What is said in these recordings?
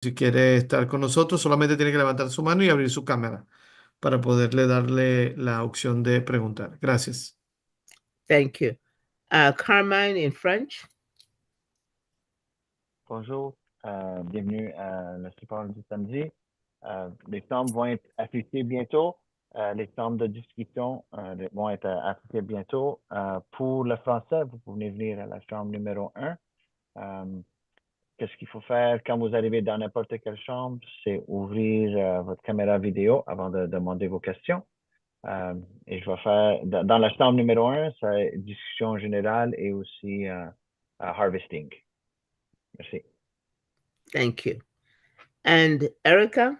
Si quiere estar con nosotros, solamente tiene que levantar su mano y abrir su cámara para poderle darle la opción de preguntar. Gracias. Thank you. Carmine in French. Bonjour, bienvenue à la support du samedi. Les formes vont être affichées bientôt. Les formes de discussion vont être affichées bientôt. Pour le français, vous pouvez venir à la chambre numéro 1. Qu'est-ce qu'il faut faire quand vous arrivez dans n'importe quelle chambre? C'est ouvrir votre caméra vidéo avant de demander vos questions. Et je vais faire, dans la chambre numéro 1, c'est discussion générale et aussi harvesting. Merci. Thank you. And Erica?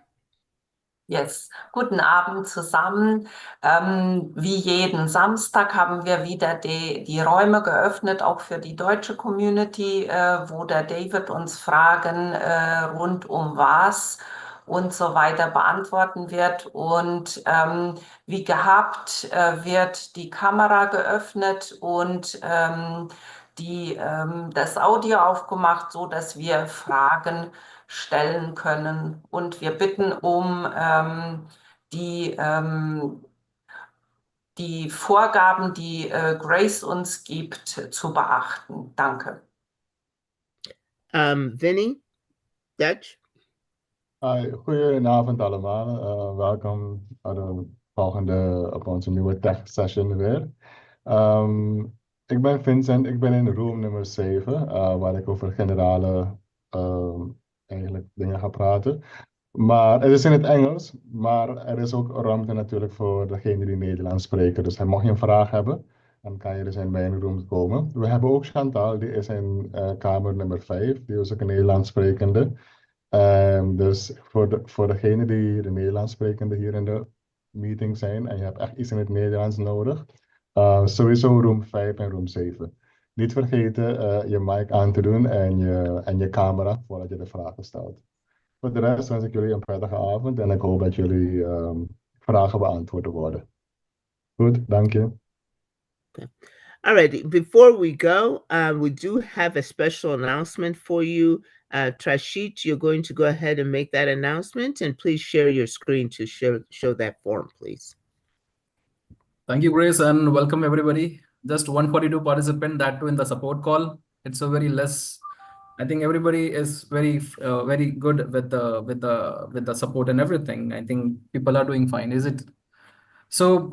Yes, guten Abend zusammen. Wie jeden Samstag haben wir wieder die Räume geöffnet, auch für die deutsche Community, wo der David uns Fragen rund um was und so weiter beantworten wird. Und wie gehabt wird die Kamera geöffnet und das Audio aufgemacht, so dass wir Fragen stellen können. Und wir bitten die Vorgaben, die Grace uns gibt, zu beachten. Danke. Vinny, Dutch. Hi, goedenavond allemaal. Welkom op onze nieuwe tech session weer. Ik ben Vincent, ik ben in room nummer 7, waar ik over generale eigenlijk dingen ga praten. Maar het is in het Engels, maar er is ook ruimte natuurlijk voor degene die Nederlands spreken. Dus mocht je een vraag hebben, dan kan je dus in mijn room komen. We hebben ook Chantal, die is in kamer nummer 5, die is ook een Nederlands sprekende. Dus voor degene die de Nederlands sprekende hier in de meeting zijn en je hebt echt iets in het Nederlands nodig, sowieso room 5 en room 7. Niet vergeten je mic aan te doen en je camera voordat je de vragen stelt. Voor de rest wens ik jullie een prettige avond en ik hoop dat jullie vragen beantwoord worden. Goed, dank je. Okay. All right. Before we go, we do have a special announcement for you. Trashit, you're going to go ahead and make that announcement, and please share your screen to show that form, please. Thank you, Grace, and welcome everybody. Just 142 participants, that too in the support call. It's a very less. I think everybody is very good with the support and everything. I think people are doing fine. Is it? So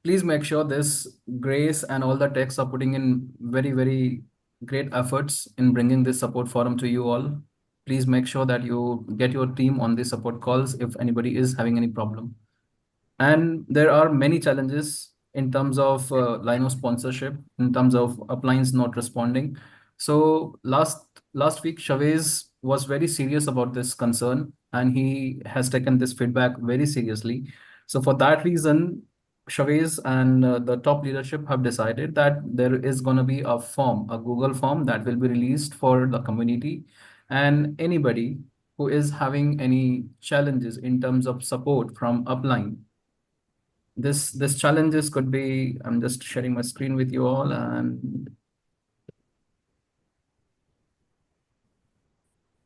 please make sure this Grace and all the techs are putting in very great efforts in bringing this support forum to you all. Please make sure that you get your team on the support calls if anybody is having any problem. And there are many challenges in terms of line of sponsorship, in terms of uplines not responding. So last week, Chavez was very serious about this concern, and he has taken this feedback very seriously. So for that reason, Chavez and the top leadership have decided that there is going to be a form, a Google form that will be released for the community, and anybody who is having any challenges in terms of support from upline. This challenges could be, I'm just sharing my screen with you all, and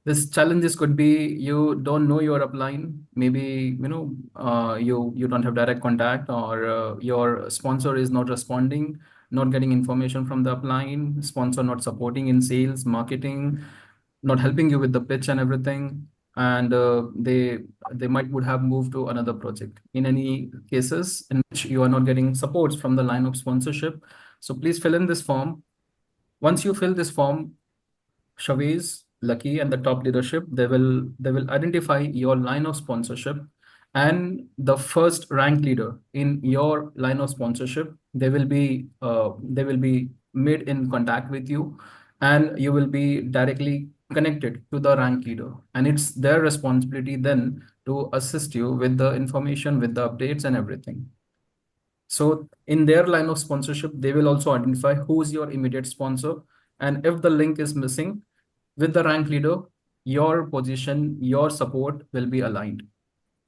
this challenges could be you don't know your upline, maybe you don't have direct contact, or your sponsor is not responding, not getting information from the upline, sponsor not supporting in sales, marketing, not helping you with the pitch and everything, and they would have moved to another project. In any cases in which you are not getting supports from the line of sponsorship, so please fill in this form. Once you fill this form, Chavez, Lucky, and the top leadership, they will identify your line of sponsorship, and the first rank leader in your line of sponsorship, they will be made in contact with you, and you will be directly connected to the rank leader, and it's their responsibility then to assist you with the information, with the updates and everything. So in their line of sponsorship, they will also identify who is your immediate sponsor, and if the link is missing with the rank leader, your position, your support will be aligned.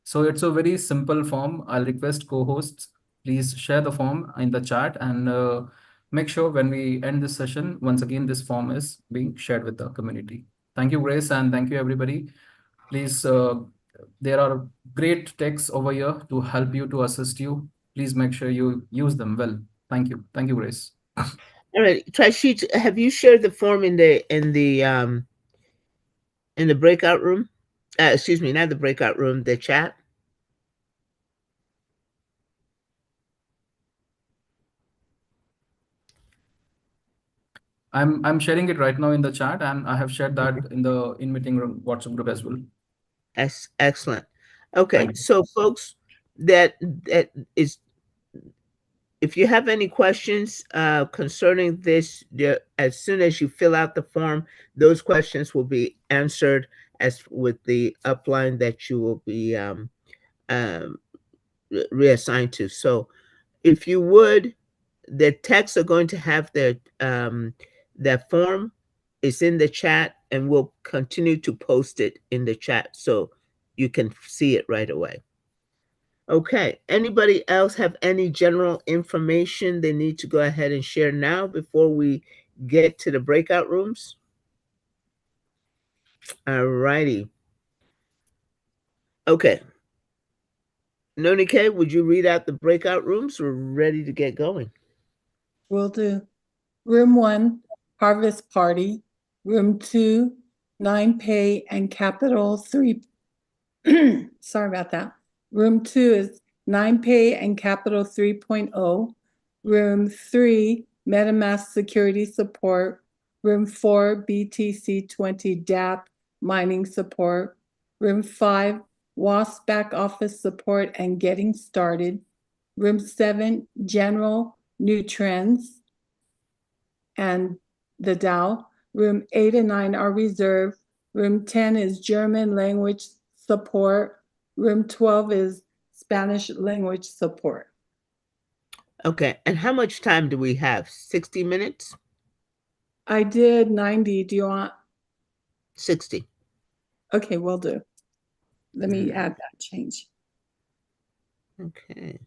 So it's a very simple form. I'll request co-hosts, please share the form in the chat, and make sure when we end this session, once again, this form is being shared with the community. Thank you, Grace, and thank you, everybody. Please, there are great texts over here to help you, to assist you. Please make sure you use them well. Thank you. Thank you, Grace. All right, Trashit, have you shared the form in the breakout room? Excuse me, not the breakout room, the chat. I'm sharing it right now in the chat, and I have shared that in the in-meeting room WhatsApp group as well. Excellent. Okay, Thank you. so folks, that is, if you have any questions concerning this, as soon as you fill out the form, those questions will be answered as with the upline that you will be reassigned to. So if you would, the texts are going to have that form is in the chat, and we'll continue to post it in the chat so you can see it right away. Okay, anybody else have any general information they need to go ahead and share now before we get to the breakout rooms? All righty. Okay. Nonike, would you read out the breakout rooms? We're ready to get going. Will do. Room 1, Harvest Party. Room 2, 9Pay and Capital 3. Sorry about that. Room 2 is 9Pay and Capital 3.0. Room 3, MetaMask Security Support. Room 4, BTC20 DApp Mining Support. Room 5, WASP Back Office Support and Getting Started. Room 7, General New Trends and the DAO. Room 8 and 9 are reserved. Room 10 is German language support. Room 12 is Spanish language support. Okay, and how much time do we have? 60 minutes? I did 90. Do you want? 60. Okay, will do. Let me add that change. Okay.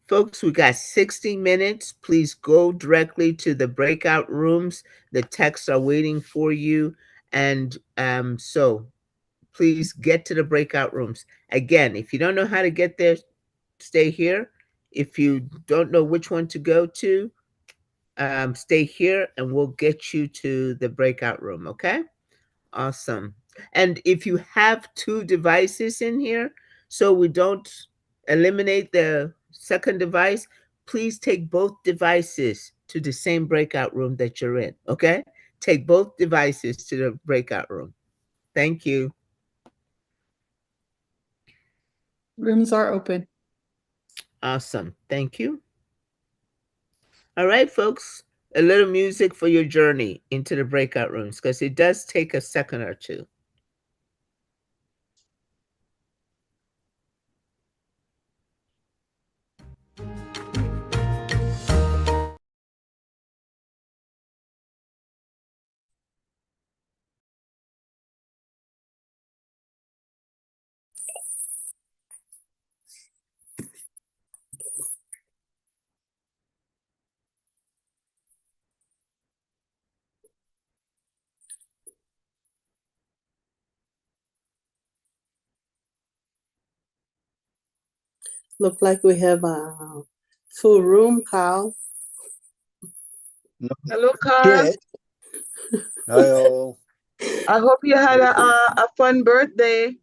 Folks, we got 60 minutes. Please go directly to the breakout rooms. The texts are waiting for you. And so please get to the breakout rooms. Again, if you don't know how to get there, stay here. If you don't know which one to go to, stay here and we'll get you to the breakout room, okay? Awesome. And if you have 2 devices in here, so we don't eliminate the second device, please take both devices to the same breakout room that you're in, okay? Take both devices to the breakout room. Thank you. Rooms are open. Awesome. Thank you. All right, folks, a little music for your journey into the breakout rooms because it does take a second or two. Look like we have a full room, Carl. Hello, Carl. Shit. Hi all. I hope you had a fun birthday.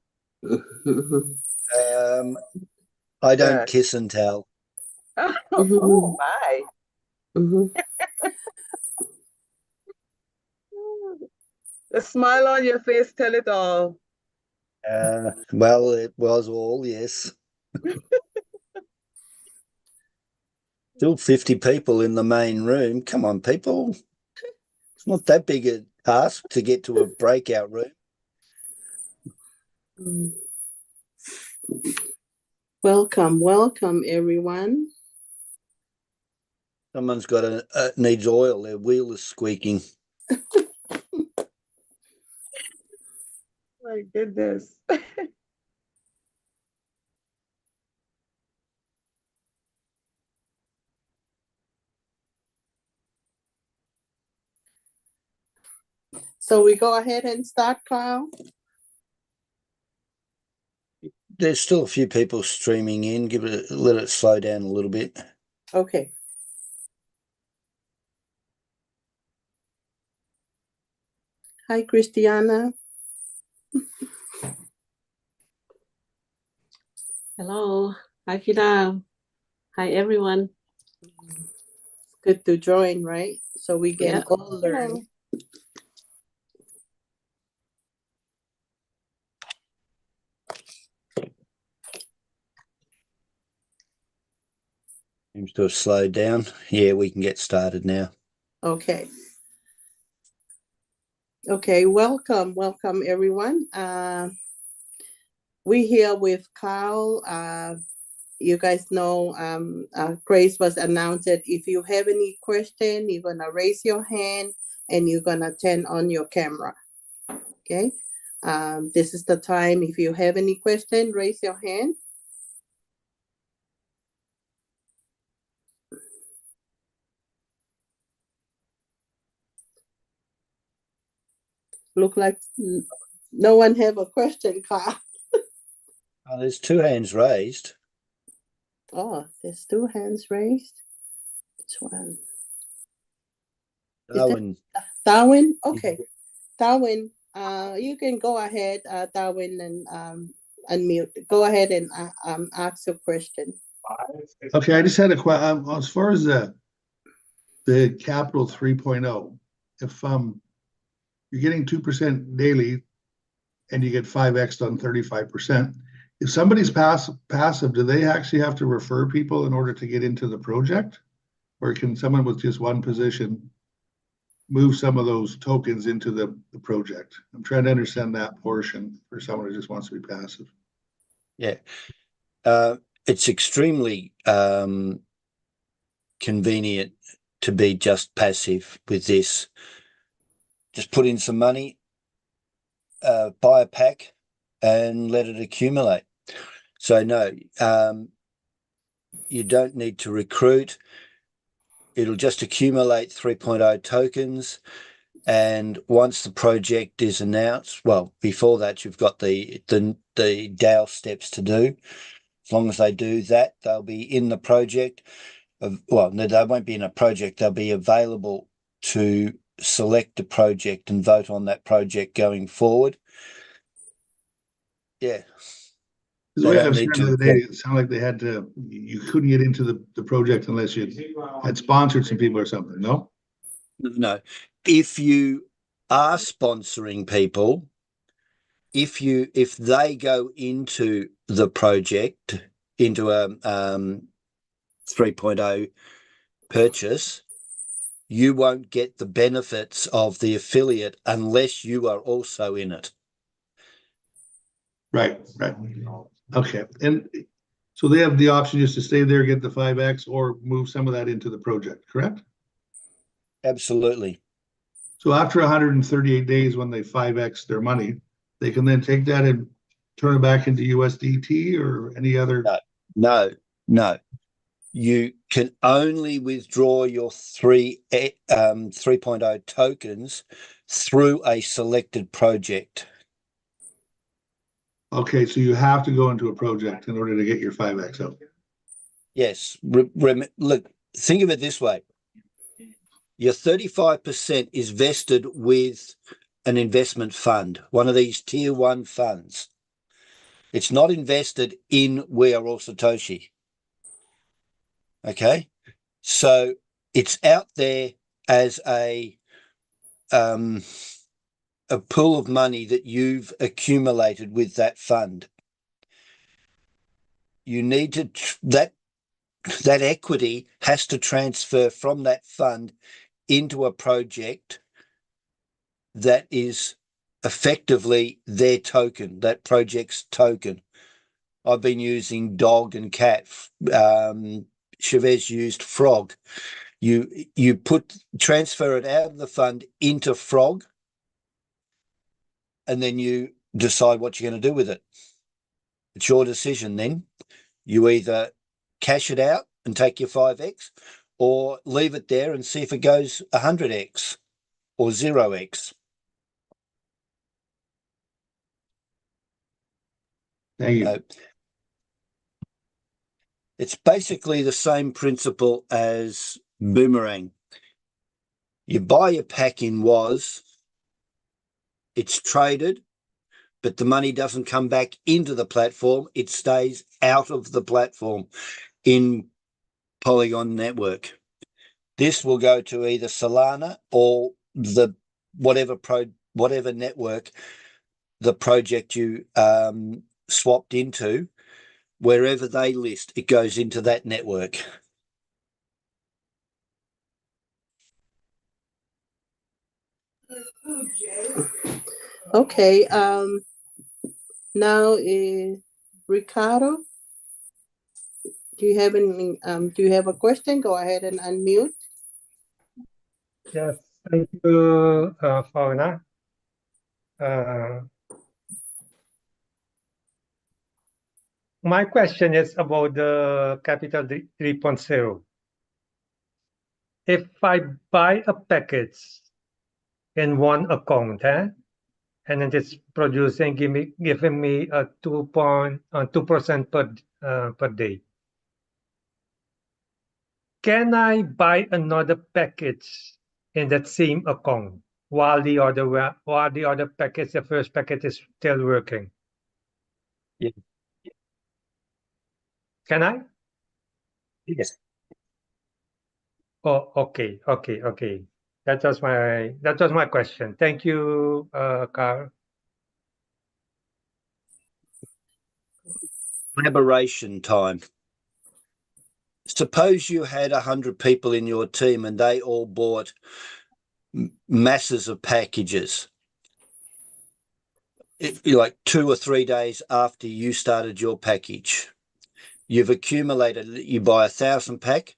I don't Good. kiss and tell. Oh my. The smile on your face tell it all. Well, it was all, yes. Still 50 people in the main room. Come on, people. It's not that big a task to get to a breakout room. Welcome, welcome, everyone. Someone's got needs oil. Their wheel is squeaking. My goodness. So we go ahead and start, Kyle? There's still a few people streaming in. Let it slow down a little bit. Okay. Hi, Christiana. Hello. Hi, Fidel. Hi, everyone. Good to join, right? So we can Yeah. all learn. Seems to have slowed down. Yeah, we can get started now. Okay. Okay, welcome everyone. We here with Kyle. You guys know Grace was announced that if you have any question, you're gonna raise your hand and you're gonna turn on your camera. Okay. This is the time. If you have any question, raise your hand. Look like no one have a question, Kyle. Oh, there's two hands raised. Oh, there's two hands raised. Which one? Darwin. Darwin? Okay. Darwin, you can go ahead, Darwin, and unmute. Go ahead and ask your question. Okay, I just had a question. As far as the Capital 3.0, if you're getting 2% daily and you get 5x on 35%, if somebody's passive, do they actually have to refer people in order to get into the project? Or can someone with just one position move some of those tokens into the project? I'm trying to understand that portion for someone who just wants to be passive. Yeah. It's extremely convenient to be just passive with this. Just put in some money, buy a pack and let it accumulate. So no, you don't need to recruit. It'll just accumulate 3.0 tokens. And once the project is announced, well, before that, you've got the DAO steps to do. As long as they do that, they'll be in the project. Well, no, they won't be in a project. They'll be available to select a project and vote on that project going forward. Yeah. The way I was hearing the other day, it sounded like they had to, you couldn't get into the project unless you had sponsored some people or something, no? No. If you are sponsoring people, if they go into the project, into a 3.0 purchase, you won't get the benefits of the affiliate unless you are also in it. Right. Okay. And so they have the option just to stay there, get the 5x, or move some of that into the project, correct? Absolutely. So after 138 days, when they 5x their money, they can then take that and turn it back into USDT or any other? No. You can only withdraw your 3.0 tokens through a selected project. Okay, so you have to go into a project in order to get your 5x out. Yes. Look, think of it this way. Your 35% is vested with an investment fund, one of these tier 1 funds. It's not invested in We Are All Satoshi. Okay? So it's out there as a pool of money that you've accumulated with that fund. You need to, that equity has to transfer from that fund into a project that is effectively their token, that project's token. I've been using dog and cat. Chavez used frog. You transfer it out of the fund into frog, and then you decide what you're going to do with it. It's your decision then. You either cash it out and take your 5x, or leave it there and see if it goes 100x or 0x. Thank you. It's basically the same principle as Boomerang. You buy your pack in WOS, it's traded, but the money doesn't come back into the platform. It stays out of the platform in Polygon network. This will go to either Solana or the whatever network the project you swapped into. Wherever they list, it goes into that network. Okay, now Ricardo, do you have a question? Go ahead and unmute. Yes, thank you, Fauna. My question is about the Capital 3.0. If I buy a package in one account, and then it's producing, giving me a 2% per day, can I buy another package in that same account while the other package, the first package, is still working? Yeah. Can I? Yes. Oh, okay. That was my question. Thank you, Carl. Collaboration time. Suppose you had 100 people in your team and they all bought masses of packages. Like 2 or 3 days after you started your package. You've accumulated, you buy 1,000 pack,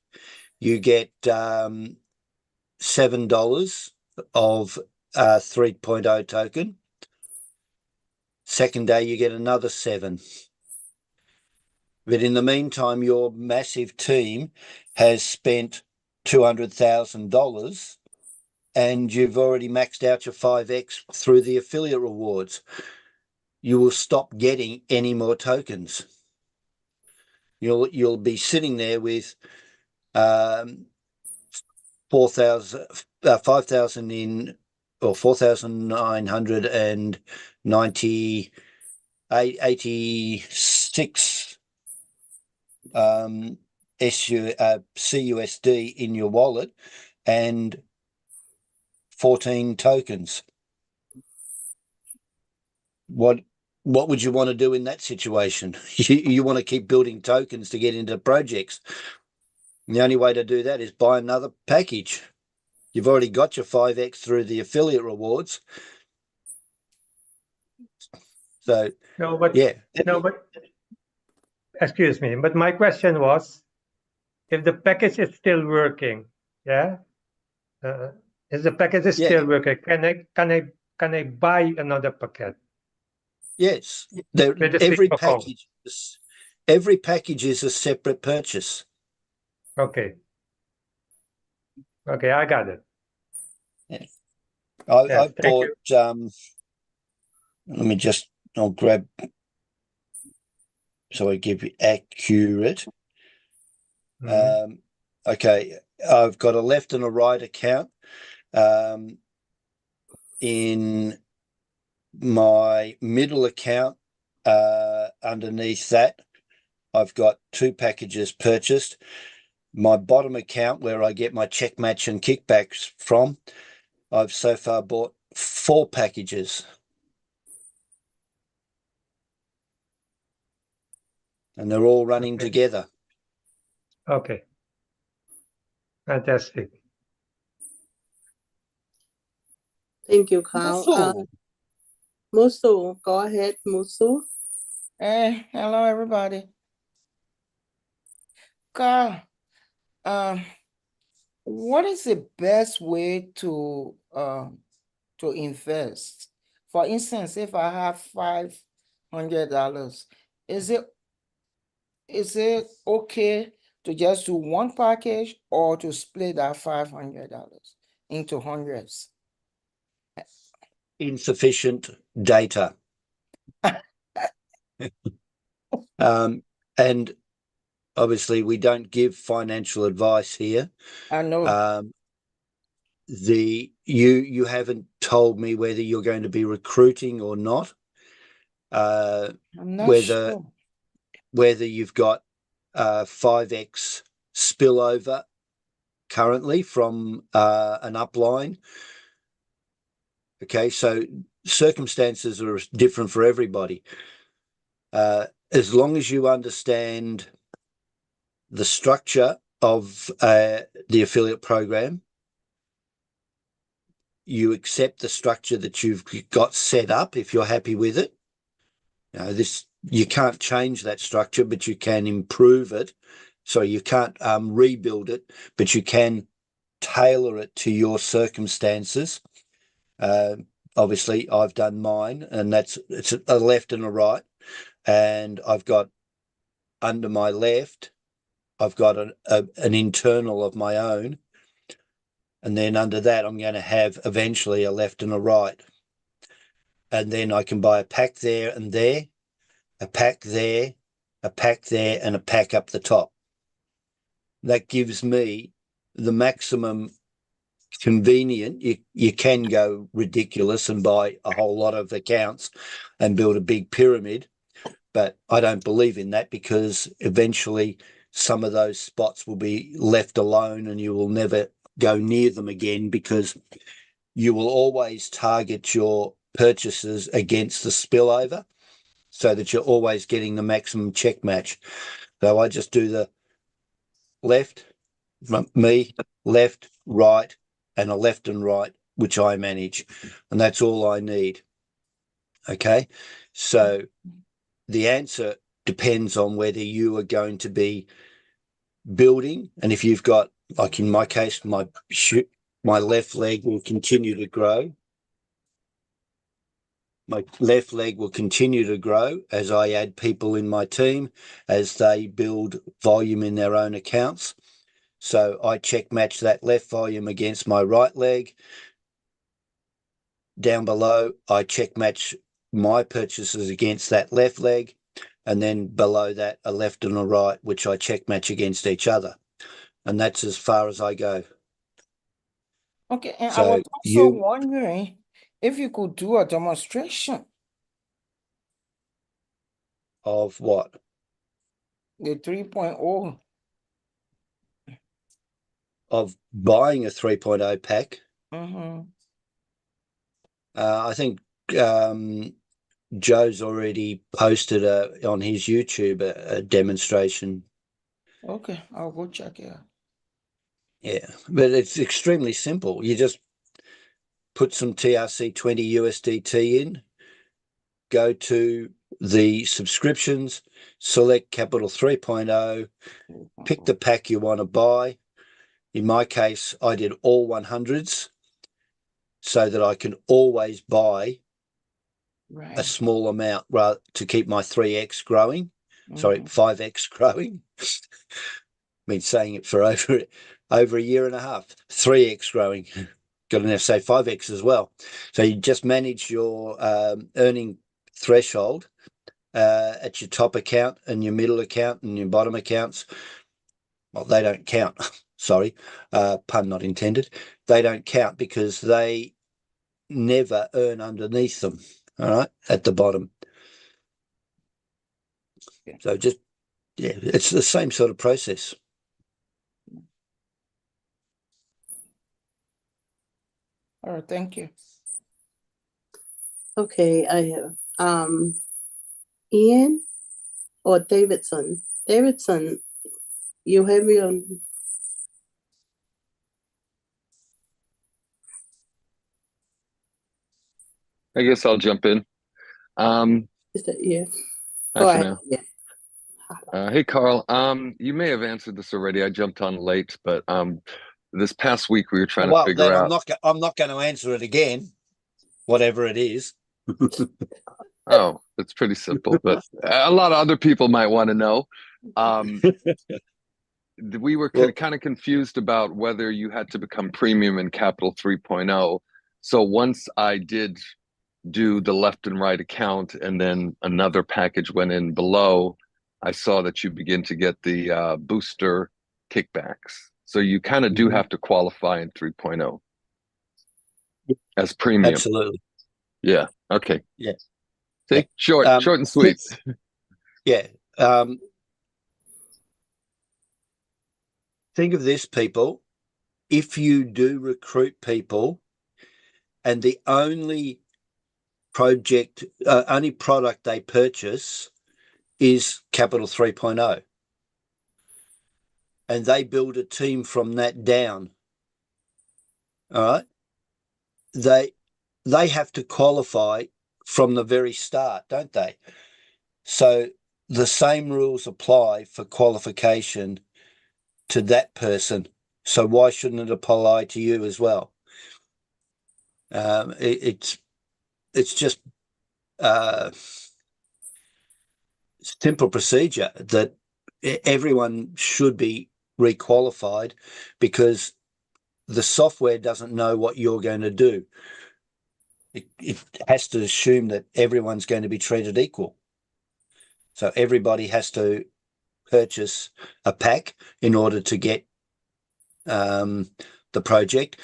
you get $7 of 3.0 token. Second day, you get another 7. But in the meantime, your massive team has spent $200,000 and you've already maxed out your 5x through the affiliate rewards. You will stop getting any more tokens. You'll be sitting there with 5,000 in, or 4,986 CUSD in your wallet and 14 tokens. What would you want to do in that situation? You want to keep building tokens to get into projects. The only way to do that is buy another package. You've already got your 5x through the affiliate rewards. So Excuse me, but my question was, if the package is still working, if the package is still working, can I buy another packet? Yes, every package is a separate purchase. Okay, I got it. Yeah. I bought. I'll grab so I give you accurate. Okay, I've got a left and a right account. In my middle account, underneath that, I've got 2 packages purchased. My bottom account, where I get my check match and kickbacks from, I've so far bought 4 packages. And they're all running together. Okay. Fantastic. Thank you, Carl. Musu, go ahead, Musu. Hey, hello, everybody. Carl, what is the best way to invest? For instance, if I have $500, is it okay to just do one package or to split that $500 into hundreds? Insufficient data. And obviously we don't give financial advice here. I know. You haven't told me whether you're going to be recruiting or not. I'm not sure. Whether you've got 5x spillover currently from an upline. Okay, so circumstances are different for everybody. As long as you understand the structure of the affiliate program, you accept the structure that you've got set up if you're happy with it. You can't change that structure, but you can improve it. So you can't rebuild it, but you can tailor it to your circumstances. Obviously, I've done mine, and it's a left and a right. And I've got under my left, I've got an internal of my own. And then under that, I'm going to have eventually a left and a right. And then I can buy a pack there and there, a pack there, a pack there, and a pack up the top. That gives me the maximum convenient. You can go ridiculous and buy a whole lot of accounts and build a big pyramid, but I don't believe in that, because eventually some of those spots will be left alone and you will never go near them again, because you will always target your purchases against the spillover so that you're always getting the maximum check match. So I just do the left, right, and a left and right, which I manage, and that's all I need. Okay, so the answer depends on whether you are going to be building, and if you've got, like in my case, my left leg will continue to grow. My left leg will continue to grow as I add people in my team, as they build volume in their own accounts. So I check match that left volume against my right leg. Down below, I check match my purchases against that left leg. And then below that, a left and a right, which I check match against each other. And that's as far as I go. Okay, and So I was also wondering if you could do a demonstration of what? The 3.0. Of buying a 3.0 pack. Mm-hmm. I think Joe's already posted on his YouTube a demonstration. Okay, I'll go check it out. Yeah, but it's extremely simple. You just put some TRC20 USDT in, go to the subscriptions, select Capital 3.0, pick the pack you want to buy. In my case, I did all 100s so that I can always buy a small amount rather to keep my 3x growing. Sorry, 5x growing. I've been saying it for over a year and a half. 3x growing. Got to now say 5x as well. So you just manage your earning threshold at your top account and your middle account and your bottom accounts. Well, they don't count. Sorry, pun not intended. They don't count because they never earn underneath them, all right, at the bottom. So just, yeah, it's the same sort of process. All right, thank you. Okay, I have Ian or Davidson. Davidson, you have your I guess I'll jump in. yeah. Hi, Go ahead. Chanel. Hey, Carl. You may have answered this already. I jumped on late, but this past week we were trying to figure out. I'm not going to answer it again, whatever it is. Oh, it's pretty simple, but a lot of other people might want to know. We were kind of confused about whether you had to become premium in Capital 3.0. So once I did do the left and right account, and then another package went in below, I saw that you begin to get the booster kickbacks. So you kind of do have to qualify in 3.0 as premium. Absolutely. Yeah. Okay. Yeah. See, short and sweet. Yeah. Think of this, people. If you do recruit people and the only only product they purchase is Capital 3.0, and they build a team from that down, all right, they have to qualify from the very start, don't they? So the same rules apply for qualification to that person. So why shouldn't it apply to you as well? It's just simple procedure that everyone should be requalified, because the software doesn't know what you're going to do. It has to assume that everyone's going to be treated equal. So everybody has to purchase a pack in order to get the project.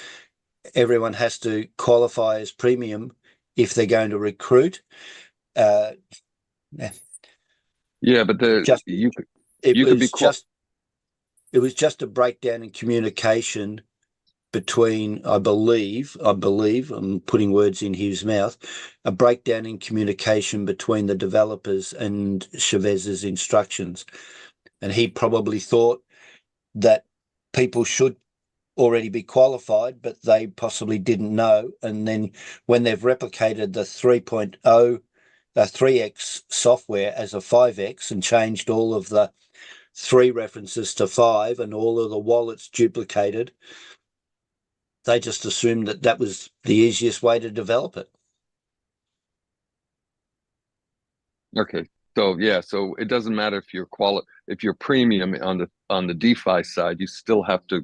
Everyone has to qualify as premium if they're going to recruit. Yeah, but it was just a breakdown in communication between, I believe, I'm putting words in his mouth, a breakdown in communication between the developers and Chavez's instructions. And he probably thought that people should already be qualified, but they possibly didn't know. And then when they've replicated the 3.0, 3x software as a 5x and changed all of the 3 references to 5 and all of the wallets duplicated, they just assumed that that was the easiest way to develop it. Okay. So yeah, so it doesn't matter if you're premium on the DeFi side, you still have to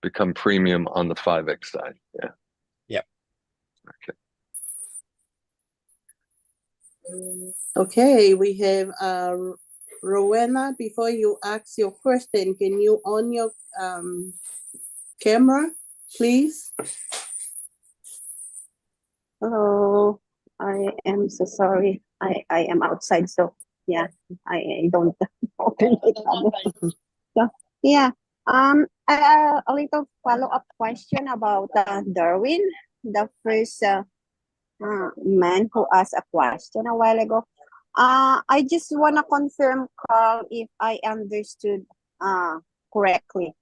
become premium on the 5x side. Yeah. Yeah. Okay. Okay, we have Rowena. Before you ask your question, can you on your camera, please? Oh, I am so sorry. I am outside, so yeah, I don't open it. So yeah, a little follow-up question about Darwin, the first man who asked a question a while ago. I just want to confirm, Carl, if I understood correctly.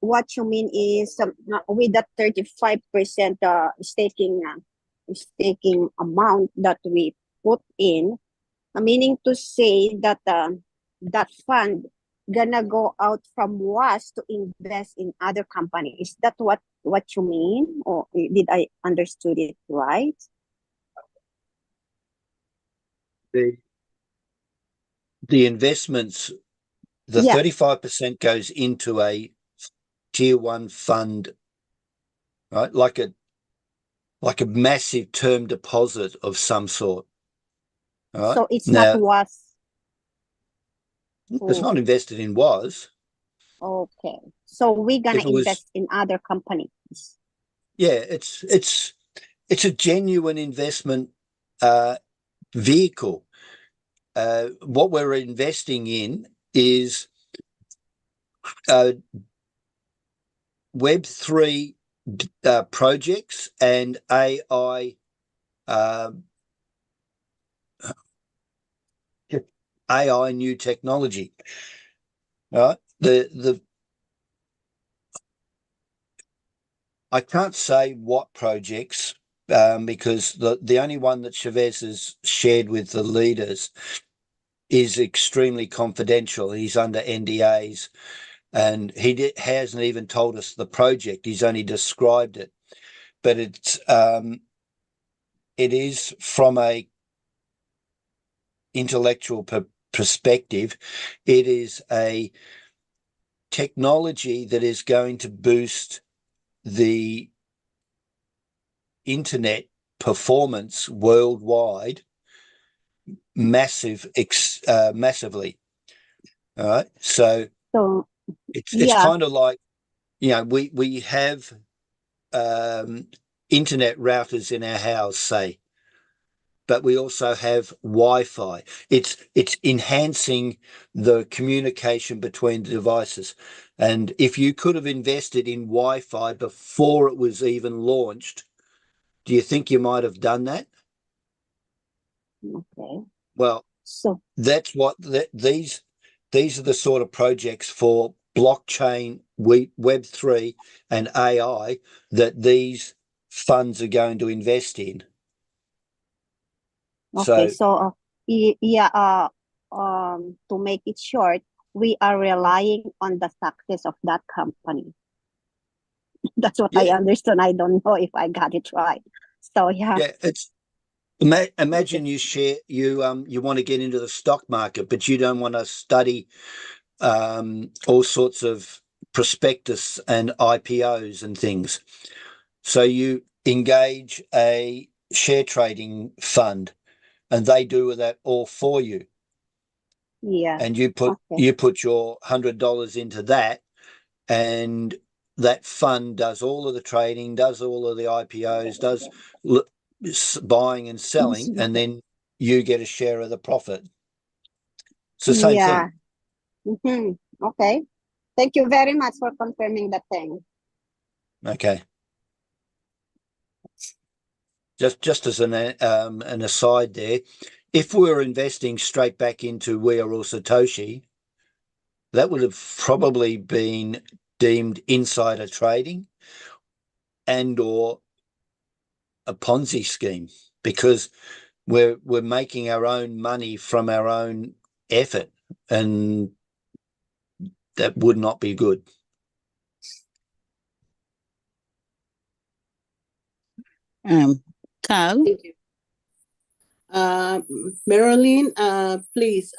What you mean is with that 35% staking amount that we put in, meaning to say that that fund gonna go out from WAS to invest in other companies. Is that what you mean, or did I understood it right? The investments, the 35% goes into a tier 1 fund, right? Like a massive term deposit of some sort. Right? So it's not WAS. It's not invested in WAS. Okay. So we're gonna invest in other companies. Yeah, it's a genuine investment vehicle. What we're investing in is Web3 projects and AI new technology. Right? I can't say what projects because the only one that Chavez has shared with the leaders is extremely confidential. He's under NDAs. And he hasn't even told us the project. He's only described it. But it is from a intellectual perspective. It is a technology that is going to boost the internet performance worldwide massively. All right. So it's yeah. kind of like, you know, we have internet routers in our house, say, but we also have Wi-Fi. It's enhancing the communication between the devices. And if you could have invested in Wi-Fi before it was even launched, do you think you might have done that? Okay. Well, So that's what these are the sort of projects for blockchain, Web3 and AI that these funds are going to invest in. okay, so yeah, to make it short, we are relying on the success of that company. That's what I understood. I don't know if I got it right. So yeah. Yeah, it's imagine you want to get into the stock market, but you don't want to study all sorts of prospectus and IPOs and things. So you engage a share trading fund and they do that all for you. Yeah. And you put your $100 into that, and that fund does all of the trading, does all of the IPOs, does buying and selling, and then you get a share of the profit. It's the same thing. Mm-hmm. Okay. Thank you very much for confirming that thing. Okay. Just as an aside there, if we were investing straight back into Wea or Satoshi, that would have probably been deemed insider trading and or a Ponzi scheme, because we're making our own money from our own effort, and that would not be good. Thank Carl? you. Marilyn, please,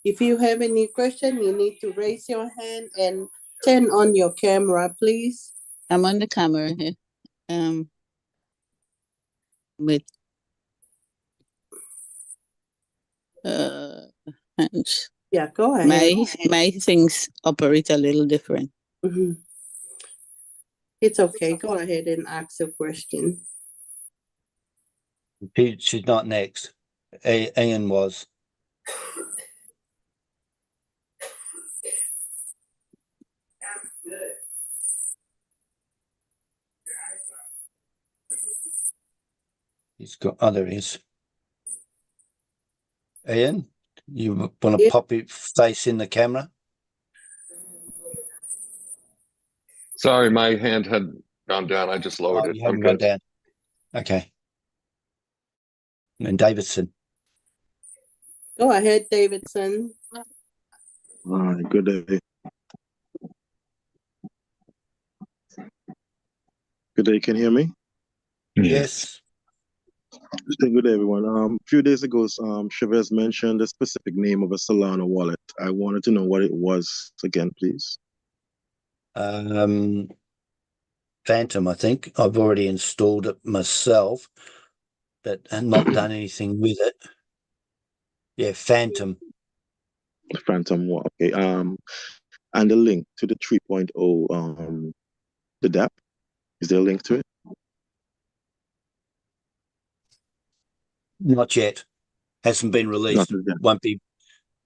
if you have any question, you need to raise your hand and turn on your camera, please. I'm on the camera here. With hands. Yeah, go ahead. My things operate a little different. Mm-hmm. It's okay. Go ahead and ask a question. She's not next. Ian was. He's got, oh, there he is. Ian, you want to pop your face in the camera? Sorry, my hand had gone down. I just lowered it. You haven't I'm gone good. down. Okay. And Davidson. Go ahead, Davidson. Good day. Good day. Can you hear me? Yes. Good day, everyone. A few days ago, Chavez mentioned a specific name of a Solana wallet. I wanted to know what it was again, please. Phantom, I think. I've already installed it myself, but not done anything with it. Yeah, Phantom. Phantom wallet. Okay. And the link to the 3.0, the DApp. Is there a link to it? Not yet. Hasn't been released. Won't be.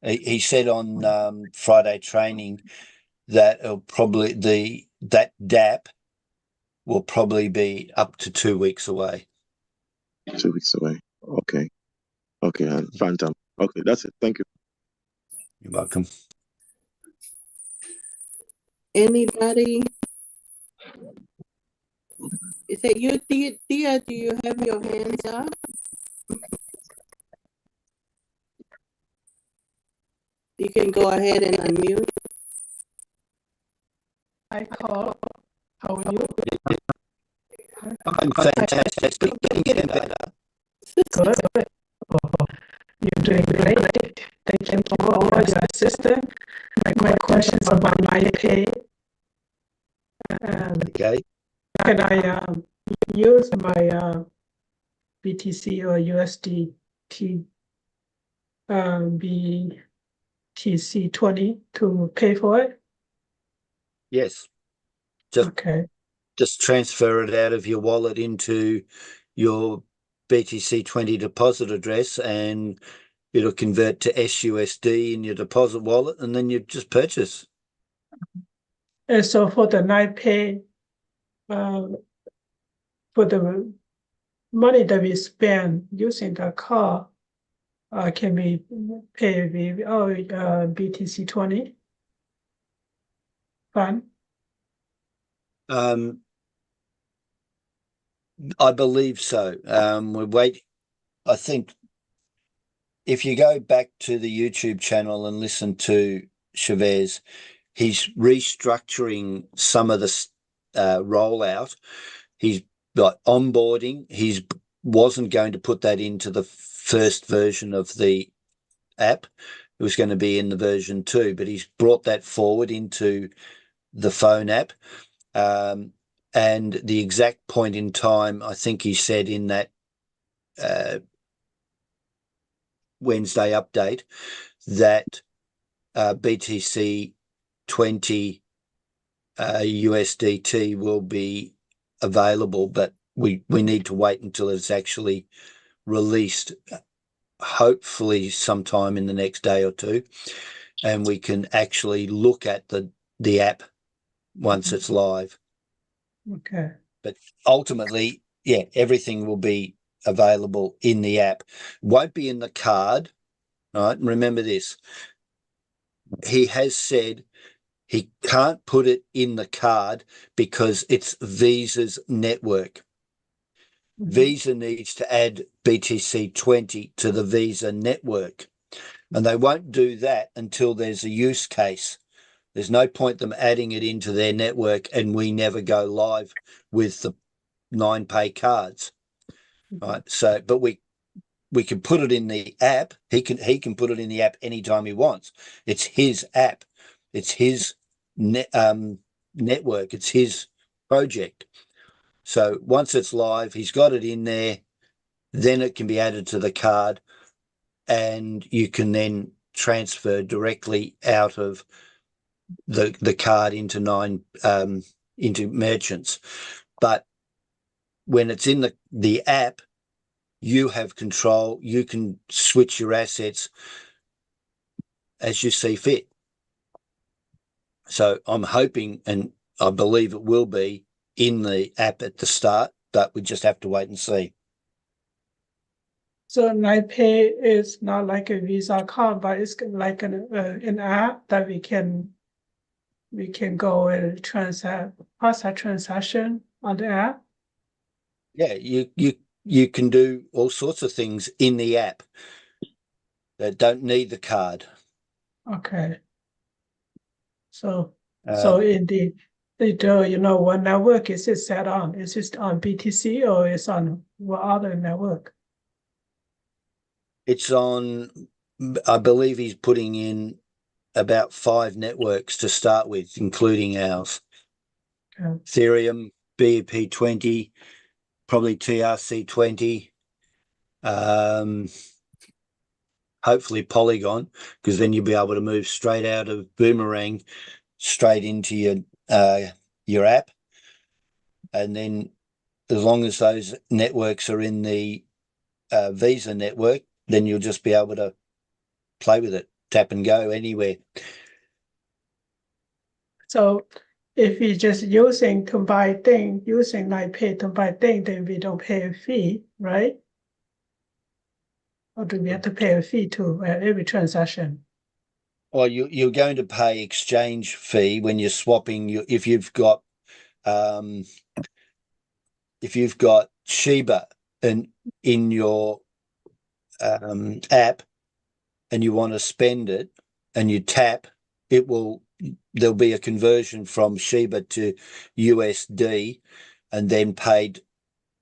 He said on Friday training that it'll probably that DApp will probably be up to 2 weeks away. 2 weeks away. Okay. Okay. And Phantom. Okay, that's it. Thank you. You're welcome. Anybody? Is it you, Tia? Do you have your hands up? You can go ahead and unmute. Hi, Carl. How are you? I'm fantastic. Getting better. Good. Oh, you're doing great. Thank you for your assistance. My questions about my pay. Okay. Can I use my BTC or USDT BTC20 to pay for it? Yes. Just Okay. just transfer it out of your wallet into your BTC20 deposit address, and it'll convert to SUSD in your deposit wallet, and then you just purchase. And so for the night pay, for the money that we spend using the car, can we pay with BTC20 fund? I believe so. I think if you go back to the YouTube channel and listen to Chavez, he's restructuring some of the rollout. He's got onboarding. He wasn't going to put that into the first version of the app. It was going to be in the version 2, but he's brought that forward into the phone app. And the exact point in time, I think he said in that Wednesday update that BTC 20 USDT will be available, but we need to wait until it's actually released, hopefully sometime in the next day or two, and we can actually look at the app once it's live. Okay. But ultimately, yeah, everything will be available in the app. Won't be in the card. All right. And remember this. He has said he can't put it in the card because it's Visa's network. Mm-hmm. Visa needs to add BTC 20 to the Visa network. And they won't do that until there's a use case. There's no point them adding it into their network and we never go live with the 9Pay cards. Right. So, but we can put it in the app. He can put it in the app anytime he wants. It's his app. It's his network. It's his project. So once it's live, he's got it in there, then it can be added to the card and you can then transfer directly out of the card into into merchants. But when it's in the app, you have control. You can switch your assets as you see fit. So I'm hoping, and I believe it will be in the app at the start, but we just have to wait and see. So 9Pay is not like a Visa card, but it's like an app that we can go and process transaction on the app. Yeah, you can do all sorts of things in the app that don't need the card. Okay. So in the what network is it set on? Is it on BTC or is on what other network? It's on, I believe he's putting in about 5 networks to start with, including ours. Okay. Ethereum, BEP20, probably TRC20, hopefully Polygon, because then you'll be able to move straight out of Boomerang straight into your app. And then as long as those networks are in the Visa network, then you'll just be able to play with it, tap and go anywhere. So if we just using 9Pay to buy thing, then we don't pay a fee, right? Or do we have to pay a fee too at every transaction? Well, you're going to pay exchange fee when you're swapping. If you've got Shiba in your app and you want to spend it and you tap, there'll be a conversion from Shiba to USD and then paid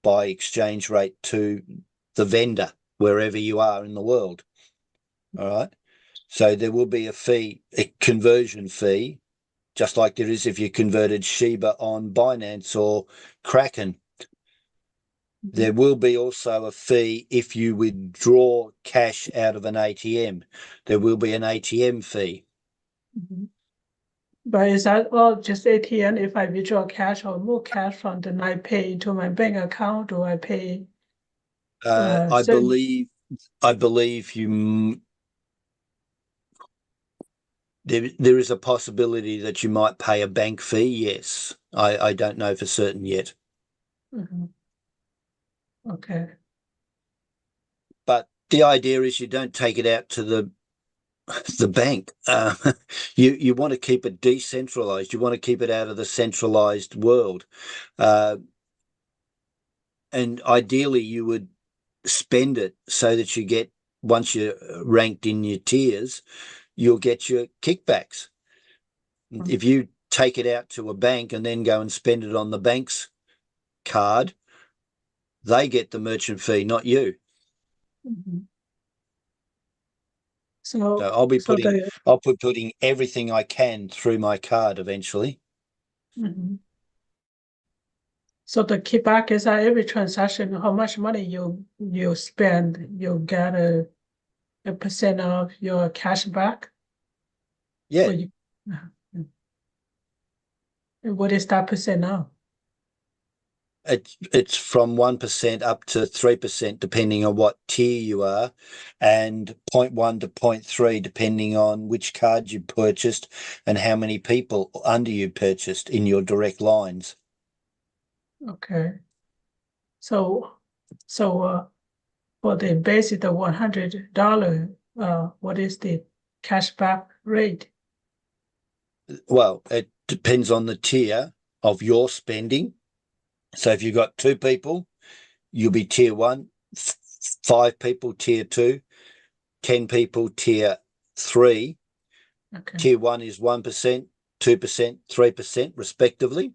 by exchange rate to the vendor wherever you are in the world. All right. So there will be a conversion fee, just like there is if you converted Shiba on Binance or Kraken. There will be also a fee if you withdraw cash out of an ATM. There will be an ATM fee. But is that all just ATM? If I withdraw cash or move cash from the night pay into my bank account, do I pay? I certain- believe you. There is a possibility that you might pay a bank fee. Yes, I don't know for certain yet. Okay. But the idea is you don't take it out to the bank. You want to keep it decentralized. You want to keep it out of the centralized world. And ideally you would spend it so that you get, once you're ranked in your tiers, you'll get your kickbacks. If you take it out to a bank and then go and spend it on the bank's card, they get the merchant fee, not you. So I'll be putting everything I can through my card eventually. So the kickback is that every transaction, how much money you spend, you get a percent of your cash back. Yeah. And what is that percent now? It's from 1% up to 3%, depending on what tier you are, and 0.1 to 0.3, depending on which card you purchased and how many people under you purchased in your direct lines. Okay. So for the basic the $100, what is the cashback rate? Well, it depends on the tier of your spending. So if you've got 2 people, you'll be tier 1, 5 people tier 2, 10 people tier 3. Okay. Tier 1 is 1%, 2%, 3% respectively.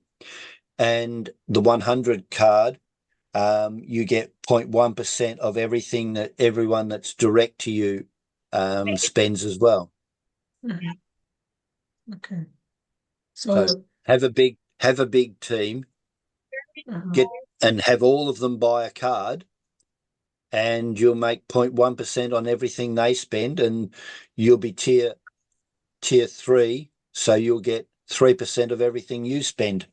And the 100 card, you get 0.1% of everything that everyone that's direct to you spends as well. Okay. So have a big team, get and have all of them buy a card, and you'll make 0.1% on everything they spend, and you'll be tier 3, so you'll get 3% of everything you spend.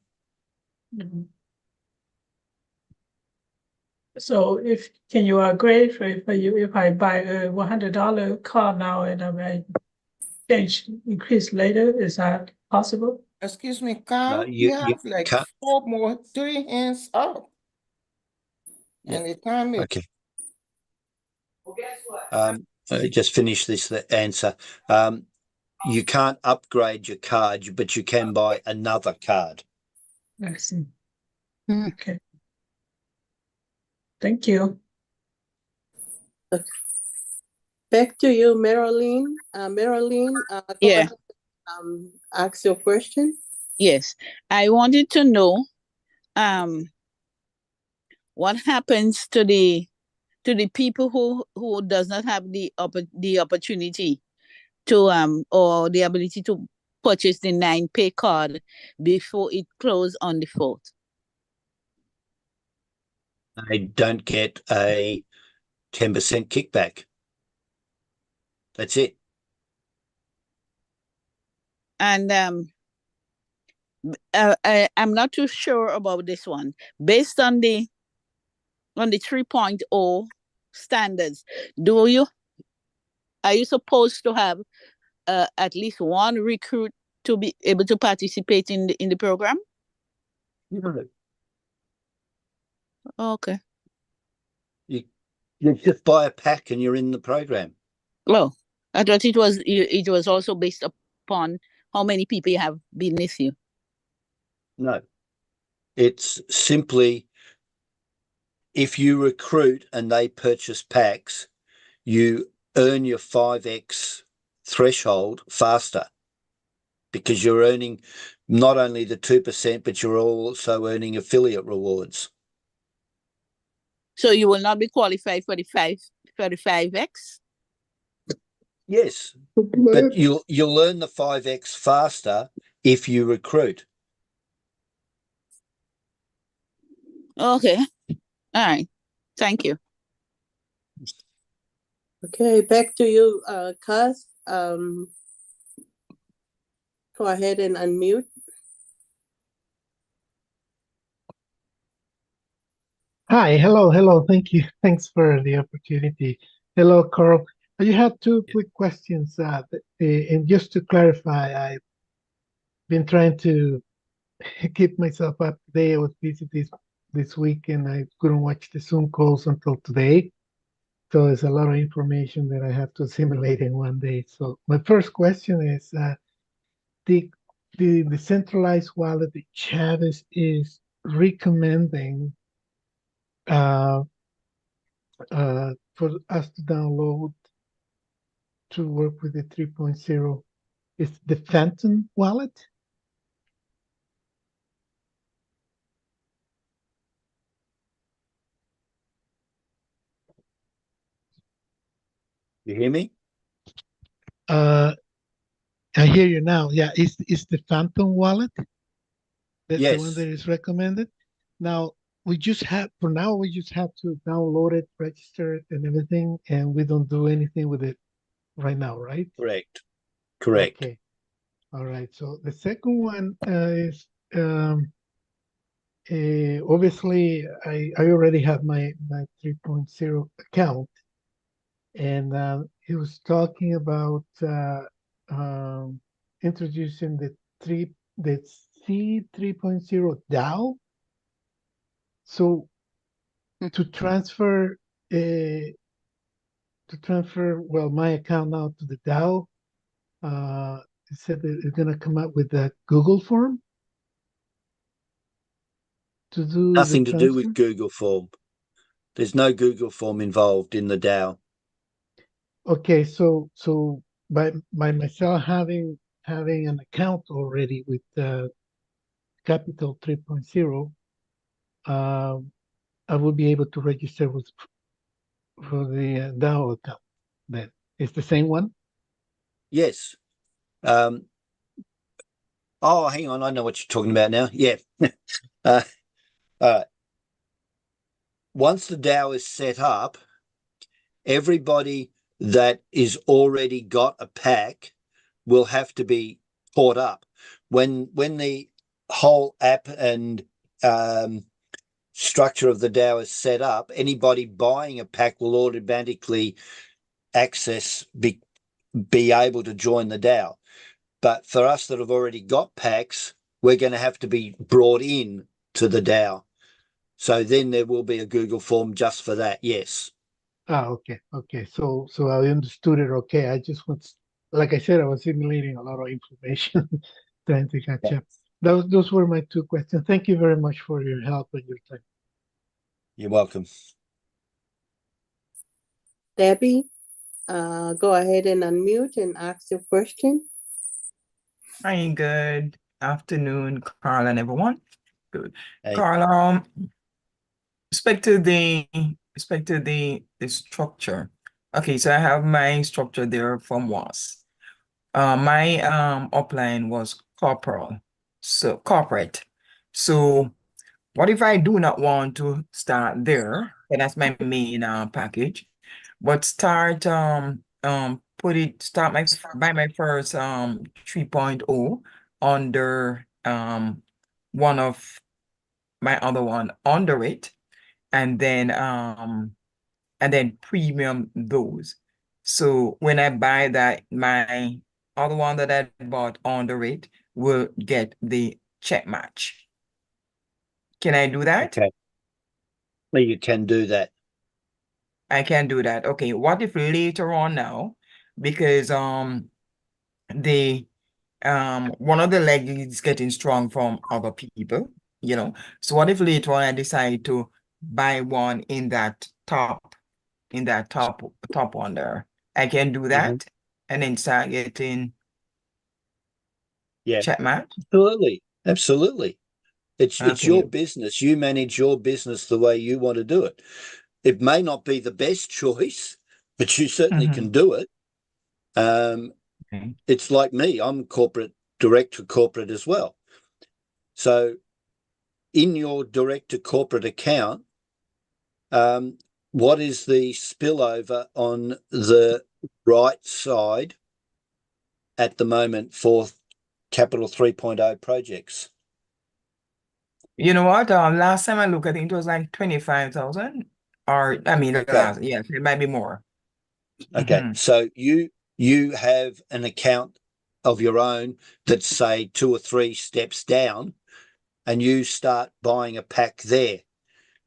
So can you agree if I buy a $100 card now and I may increase later? Is that possible? Excuse me, Carl, No, you you have like can't. 3 hands up. Yeah. And the time is Okay. Just finish this answer. You can't upgrade your card, but you can buy another card. I see. Okay. Thank you. Back to you, Marilyn. Marilyn, go Yeah. ahead, ask your question. Yes, I wanted to know what happens to the people who does not have the opportunity to or the ability to purchase the 9Pay card before it closes on the 4th. They don't get a 10% kickback. That's it. And I'm not too sure about this one. Based on the 3.0 standards, are you supposed to have at least one recruit to be able to participate in the program? No. Okay. You just buy a pack and you're in the program. Well, I thought it was also based upon how many people you have been with you. No. It's simply if you recruit and they purchase packs, you earn your 5x threshold faster because you're earning not only the 2%, but you're also earning affiliate rewards. So you will not be qualified for the 5x? Yes, but you'll earn the 5x faster if you recruit. Okay. All right. Thank you. Okay, back to you, Cuz. Go ahead and unmute. Hi, hello, thank you. Thanks for the opportunity. Hello, Carl. You had two quick questions. And just to clarify, I've been trying to keep myself up to date. I was busy this week and I couldn't watch the Zoom calls until today. So there's a lot of information that I have to assimilate in one day. So my first question is the decentralized wallet that Chavez is recommending for us to download to work with the 3.0 is the Phantom wallet. You hear me? I hear you now. Yeah, is the Phantom wallet the one Yes. that is recommended? Now we just have to download it, register it, and everything, and we don't do anything with it right now, right? Correct. Correct. Okay. All right. So the second one is obviously I already have my 3.0 account, and he was talking about introducing the C 3.0 DAO. So to transfer my account now to the DAO, it said that it's gonna come up with a Google form to do Nothing the to do transfer. with Google form. There's no Google form involved in the DAO. Okay, so by myself having an account already with Capital 3.0, I will be able to register for the DAO account. Then it's the same one. Yes. Oh, hang on. I know what you're talking about now. Yeah. All right. Once the DAO is set up, everybody that is already got a pack will have to be caught up. When the whole app and structure of the DAO is set up, anybody buying a pack will automatically be able to join the DAO. But for us that have already got packs, we're going to have to be brought in to the DAO. So then there will be a Google form just for that. Yes. Okay. So I understood it. Okay. I just like I said, I was simulating a lot of information, trying to catch up. Those were my two questions. Thank you very much for your help and your time. You're welcome. Debbie, go ahead and unmute and ask your question. Hi, good afternoon, Carl and everyone. Good. Hey. Carl, respect to the structure. Okay, so I have my structure there from WAS. My upline was corporate. So what if I do not want to start there? And that's my main package, but start my first 3.0 under one of my other one under it, and then premium those. So when I buy that, my other one that I bought under it will get the check match. Can I do that? Okay. Well, you can do that. I can do that. Okay. What if later on now, because one of the leg is getting strong from other people, So what if later on I decide to buy one in that top one there? I can do that and then start getting check match. Absolutely. It's your business. You manage your business the way you want to do it. It may not be the best choice, but you certainly can do it. It's like me. I'm direct to corporate as well. So in your direct to corporate account, What is the spillover on the right side at the moment for Capital 3.0 projects? You know what? Last time I looked, I think it was like 25,000, or I mean, yes, it might be more. Okay, so you have an account of your own that's, say, 2 or 3 steps down, and you start buying a pack there.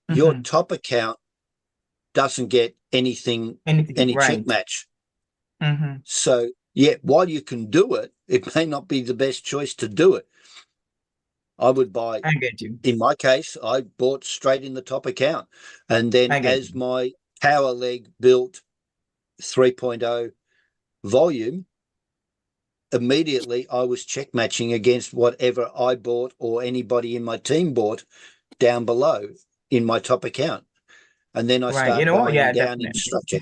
Your top account doesn't get any right. check match. So yeah, while you can do it, it may not be the best choice to do it. I would buy. I get you. In my case, I bought straight in the top account, and then as my power leg built 3.0 volume, immediately I was check matching against whatever I bought or anybody in my team bought down below in my top account. And then I start buying down in structure.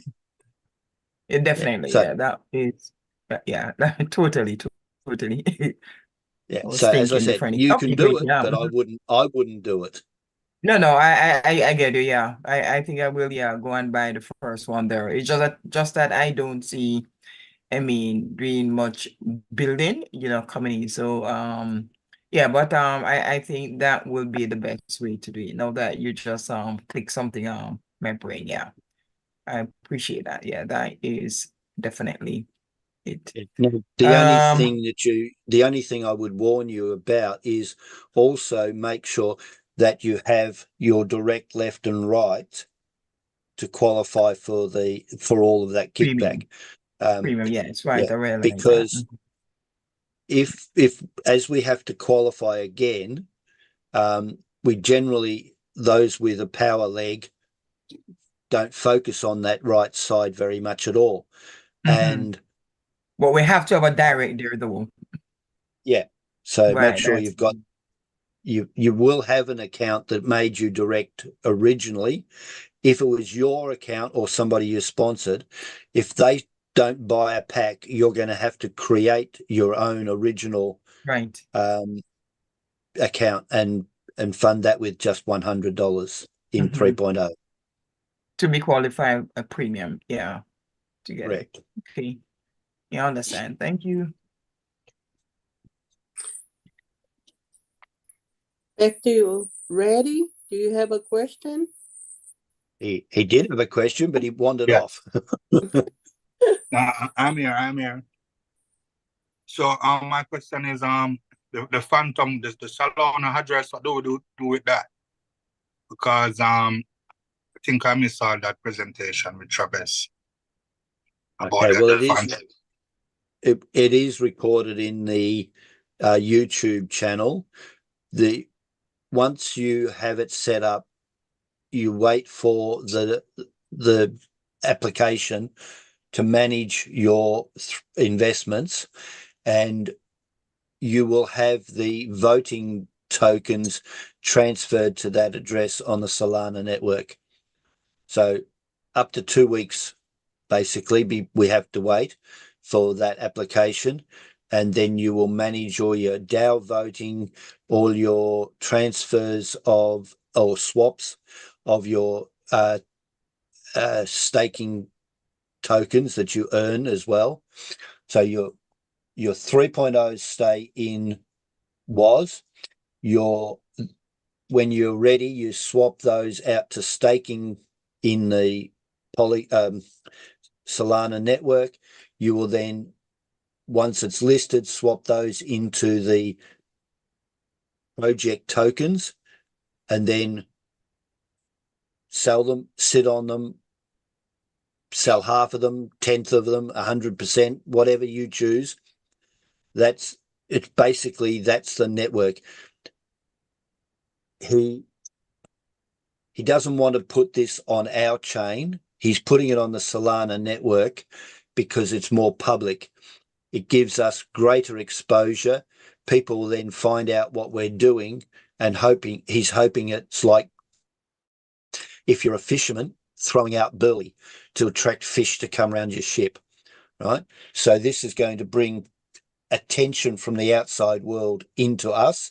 It definitely, that is, totally. Yeah. So as I said, you can do it, but I wouldn't do it. No, I get you. Yeah, I think I will. Yeah, go and buy the first one there. It's just that I don't see, I mean, doing much building, coming in. So yeah, but I think that will be the best way to do it. Now that you just click something on my brain. Yeah, I appreciate that. Yeah, that is definitely it. The only thing I would warn you about is also make sure that you have your direct left and right to qualify for all of that kickback. Premium, yes, right. I realize because if as we have to qualify again, we generally, those with a power leg, don't focus on that right side very much at all. And well, we have to have a direct there though. Yeah. So make sure you've got you will have an account that made you direct originally. If it was your account or somebody you sponsored, if they don't buy a pack, you're going to have to create your own original account and fund that with just $100 in 3.0 to be qualified a premium. Yeah, to get Correct. it. Okay, you understand. Thank you. Back to you. Ready? Do you have a question? He did have a question, but he wandered off. I'm here. So my question is the phantom, the Solana address, what do we do with that? Because I think I missed all that presentation with Travis. Okay, well it is recorded in the YouTube channel. Once you have it set up, you wait for the application to manage your investments, and you will have the voting tokens transferred to that address on the Solana network. So up to 2 weeks, basically, we have to wait for that application, and then you will manage all your DAO voting, all your transfers or swaps of your staking tokens that you earn as well. So your 3.0s stay in WOS. When you're ready, you swap those out to staking in the Solana network. You will then, once it's listed, swap those into the project tokens and then sell them, sit on them, sell half of them, 10th of them, 100%, whatever you choose. That's the network. He doesn't want to put this on our chain. He's putting it on the Solana network because it's more public. It gives us greater exposure. People will then find out what we're doing, and he's hoping it's like if you're a fisherman throwing out burley to attract fish to come around your ship, right? So this is going to bring attention from the outside world into us,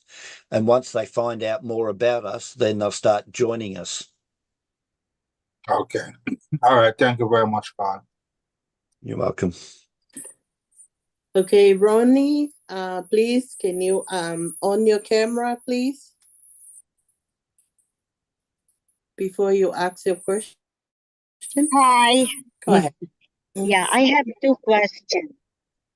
and once they find out more about us, then they'll start joining us. Okay. All right. Thank you very much, Carl. You're welcome. Okay, Ronnie, please, can you on your camera, please? Before you ask your question. Hi. Go ahead. Yeah, I have two questions.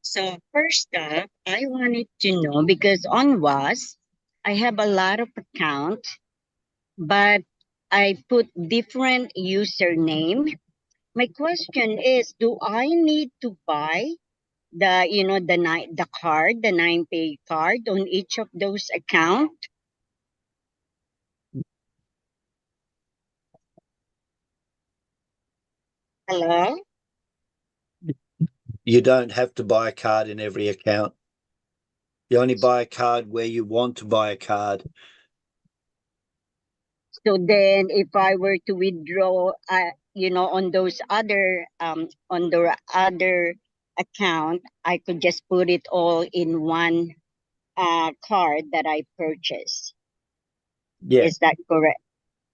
So first up, I wanted to know because on WAS, I have a lot of accounts, but I put different username. My question is, do I need to buy the the card, the 9Pay card on each of those accounts? Hello? You don't have to buy a card in every account. You only buy a card where you want to buy a card. So then if I were to withdraw, on those other, on the other account, I could just put it all in one card that I purchased. Yeah. Is that correct?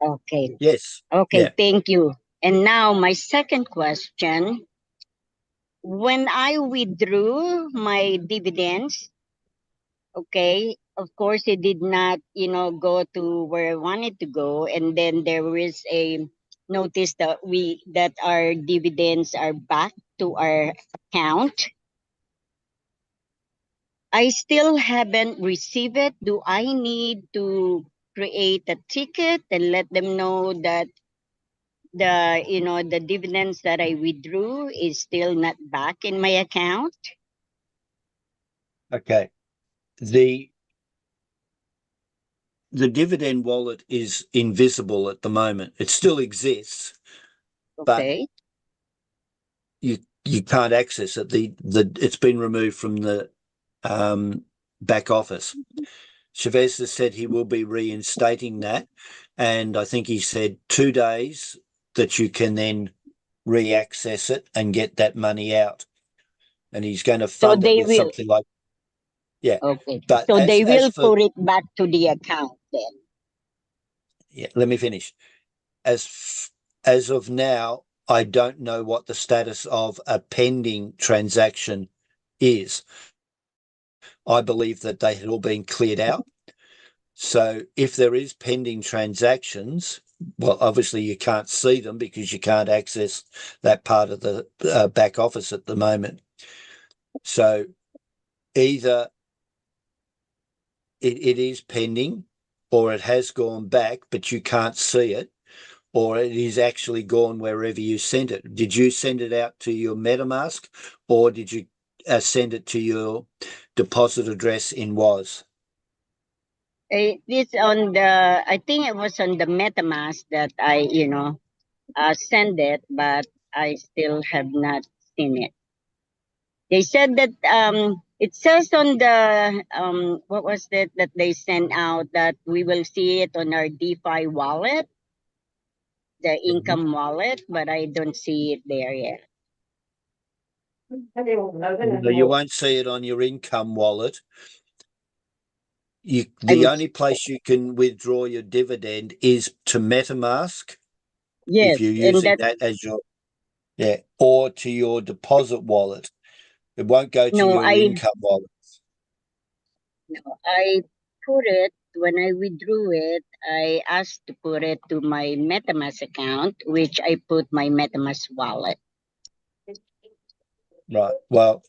Okay. Yes. Okay, Yeah. thank you. And now my second question, when I withdrew my dividends, okay, of course it did not, go to where I wanted to go. And then there is a notice that our dividends are back to our account. I still haven't received it. Do I need to create a ticket and let them know that the dividends that I withdrew is still not back in my account? Okay. The dividend wallet is invisible at the moment. It still exists, okay, but you can't access it. It's been removed from the back office. Chavez has said he will be reinstating that, and I think he said 2 days that you can then re-access it and get that money out. And he's going to fund it with something like, yeah. Okay. But so they will put it back to the account then. Yeah, let me finish. As of now, I don't know what the status of a pending transaction is. I believe that they had all been cleared out. So if there is pending transactions, well, obviously you can't see them because you can't access that part of the back office at the moment. So either it is pending or it has gone back, but you can't see it, or it is actually gone wherever you sent it. Did you send it out to your MetaMask, or did you send it to your deposit address in WAS? It's on the, I think it was on the MetaMask that I, send it, but I still have not seen it. They said that it says on the what was that they sent out, that we will see it on our DeFi wallet, the income wallet, but I don't see it there yet. No, you won't see it on your income wallet. The only place you can withdraw your dividend is to MetaMask. Yes, if you're using that as your, or to your deposit wallet. It won't go to your income wallet. No, I put it, when I withdrew it, I asked to put it to my MetaMask account, which I put my MetaMask wallet. Right. Well,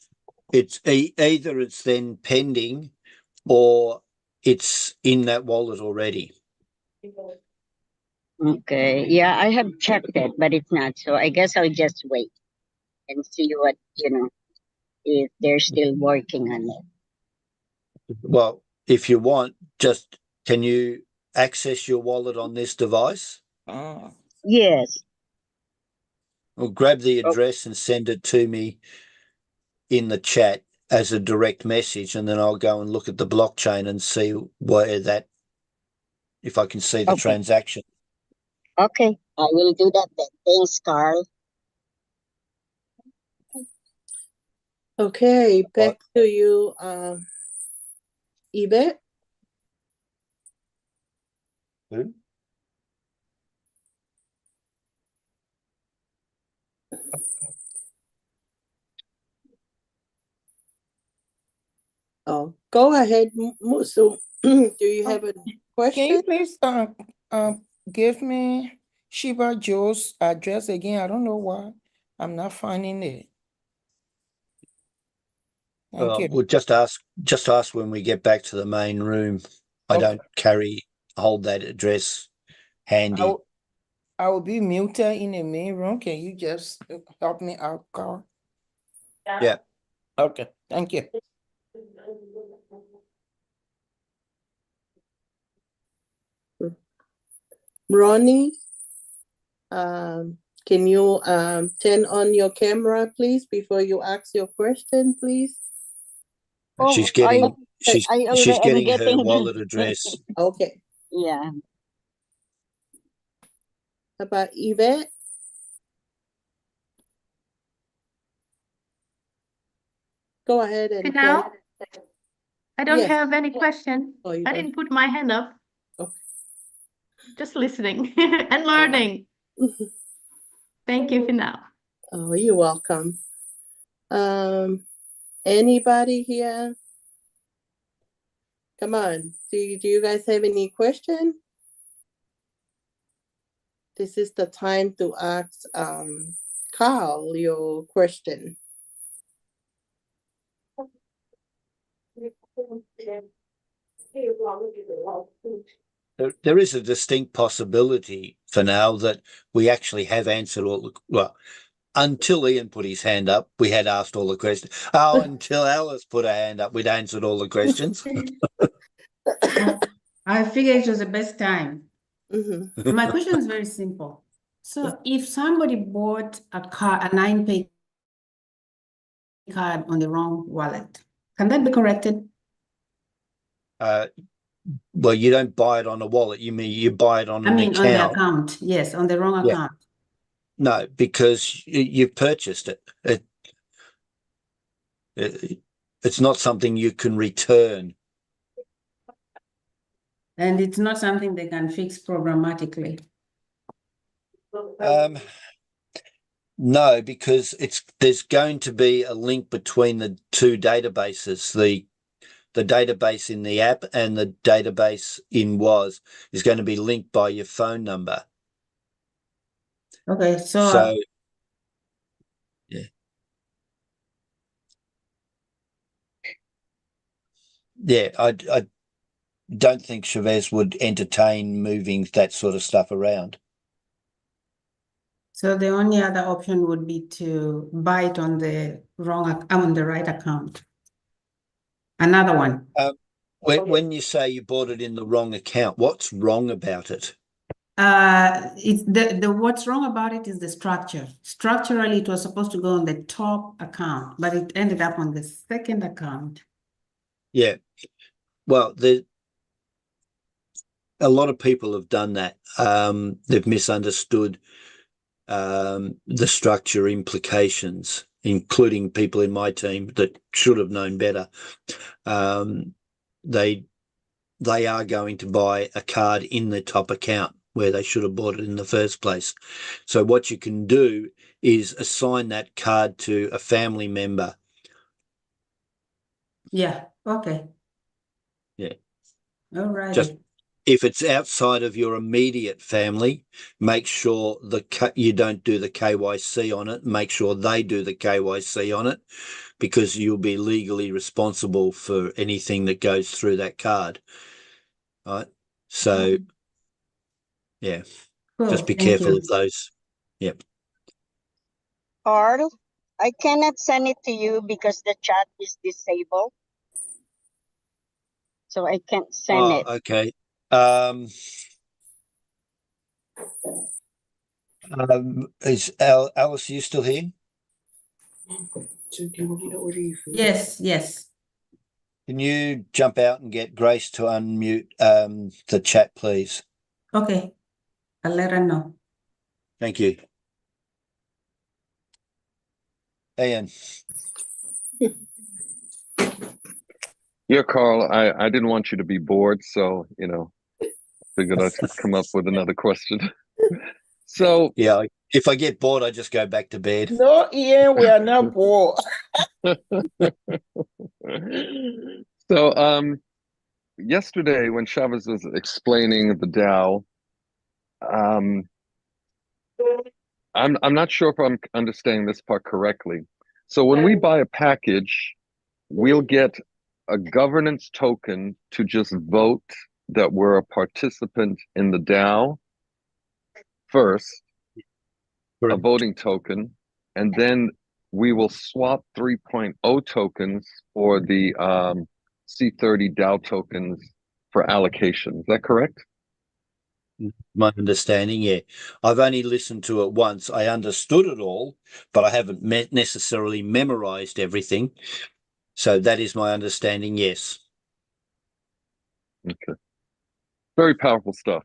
it's either it's then pending or it's in that wallet already. Okay. Yeah, I have checked it, but it's not. So I guess I'll just wait and see what, if they're still working on it. Well, if you want, just can you access your wallet on this device? Yes. Well, grab the address and send it to me in the chat as a direct message, and then I'll go and look at the blockchain and see where that, if I can see the transaction. Okay, I will do that then. Thanks, Carl. Okay, back to you, Yvette. Who? Oh, go ahead, Musu. Do you have a Can you question? please give me Sheba Joe's address again? I don't know why I'm not finding it. Thank you. We'll just ask when we get back to the main room. I Okay. don't hold that address handy. I will be muted in the main room. Can you just help me out, Carl? Yeah. Okay, thank you. Ronnie, can you turn on your camera, please, before you ask your question, please? She's getting she's I'm getting her getting wallet address. Okay. Yeah. How about Yvette? Go ahead and Now, I don't Yes. have any question. Oh, you I don't- didn't put my hand up. Okay. Just listening and learning. Thank you for now. Oh, you're welcome. Anybody here? Come on. Do you guys have any question? This is the time to ask Carl your question. There is a distinct possibility for now that we actually have answered all the, well, until Ian put his hand up, we had asked all the questions. Oh, until Alice put her hand up, we'd answered all the questions. I figured it was the best time. Mm-hmm. My question is very simple. So if somebody bought a 9Pay card on the wrong wallet, can that be corrected? Well, you don't buy it on a wallet. You mean you buy it on I an mean, on the account. account. Yes, on the wrong Yeah. account. No, because you've purchased it. It's not something you can return. And it's not something they can fix programmatically. No, because there's going to be a link between the two databases. The database in the app and the database in WAS is going to be linked by your phone number. Okay, So yeah. Yeah, I don't think Chavez would entertain moving that sort of stuff around. So the only other option would be to buy it on the on the right account. Another one. When you say you bought it in the wrong account, what's wrong about it? It's the what's wrong about it is the structure. Structurally, it was supposed to go on the top account, but it ended up on the second account. Yeah. Well, a lot of people have done that. They've misunderstood the structure implications, including people in my team that should have known better. They are going to buy a card in the top account where they should have bought it in the first place. So what you can do is assign that card to a family member. Yeah, okay. Yeah. All right. Just if it's outside of your immediate family, make sure you don't do the KYC on it. Make sure they do the KYC on it, because you'll be legally responsible for anything that goes through that card. Right. So, yeah, Cool. just be Thank careful you. of those. Yep. Carl, I cannot send it to you because the chat is disabled. So I can't send it. Okay. Is Alice, you still here? Yes, yes. Can you jump out and get Grace to unmute the chat, please? Okay. I'll let her know. Thank you. Ian. Yeah, Carl, I didn't want you to be bored, so, figured I'd come up with another question. So, yeah, If I get bored, I just go back to bed. No, Ian, we are not poor. So yesterday when Chavez was explaining the DAO, I'm not sure if I'm understanding this part correctly. So when we buy a package, we'll get a governance token to just vote that we're a participant in the DAO first, a voting token, and then we will swap 3.0 tokens for the C30 DAO tokens for allocation. Is that correct? My understanding, yeah. I've only listened to it once. I understood it all, but I haven't necessarily memorized everything. So that is my understanding, yes. Okay. Very powerful stuff.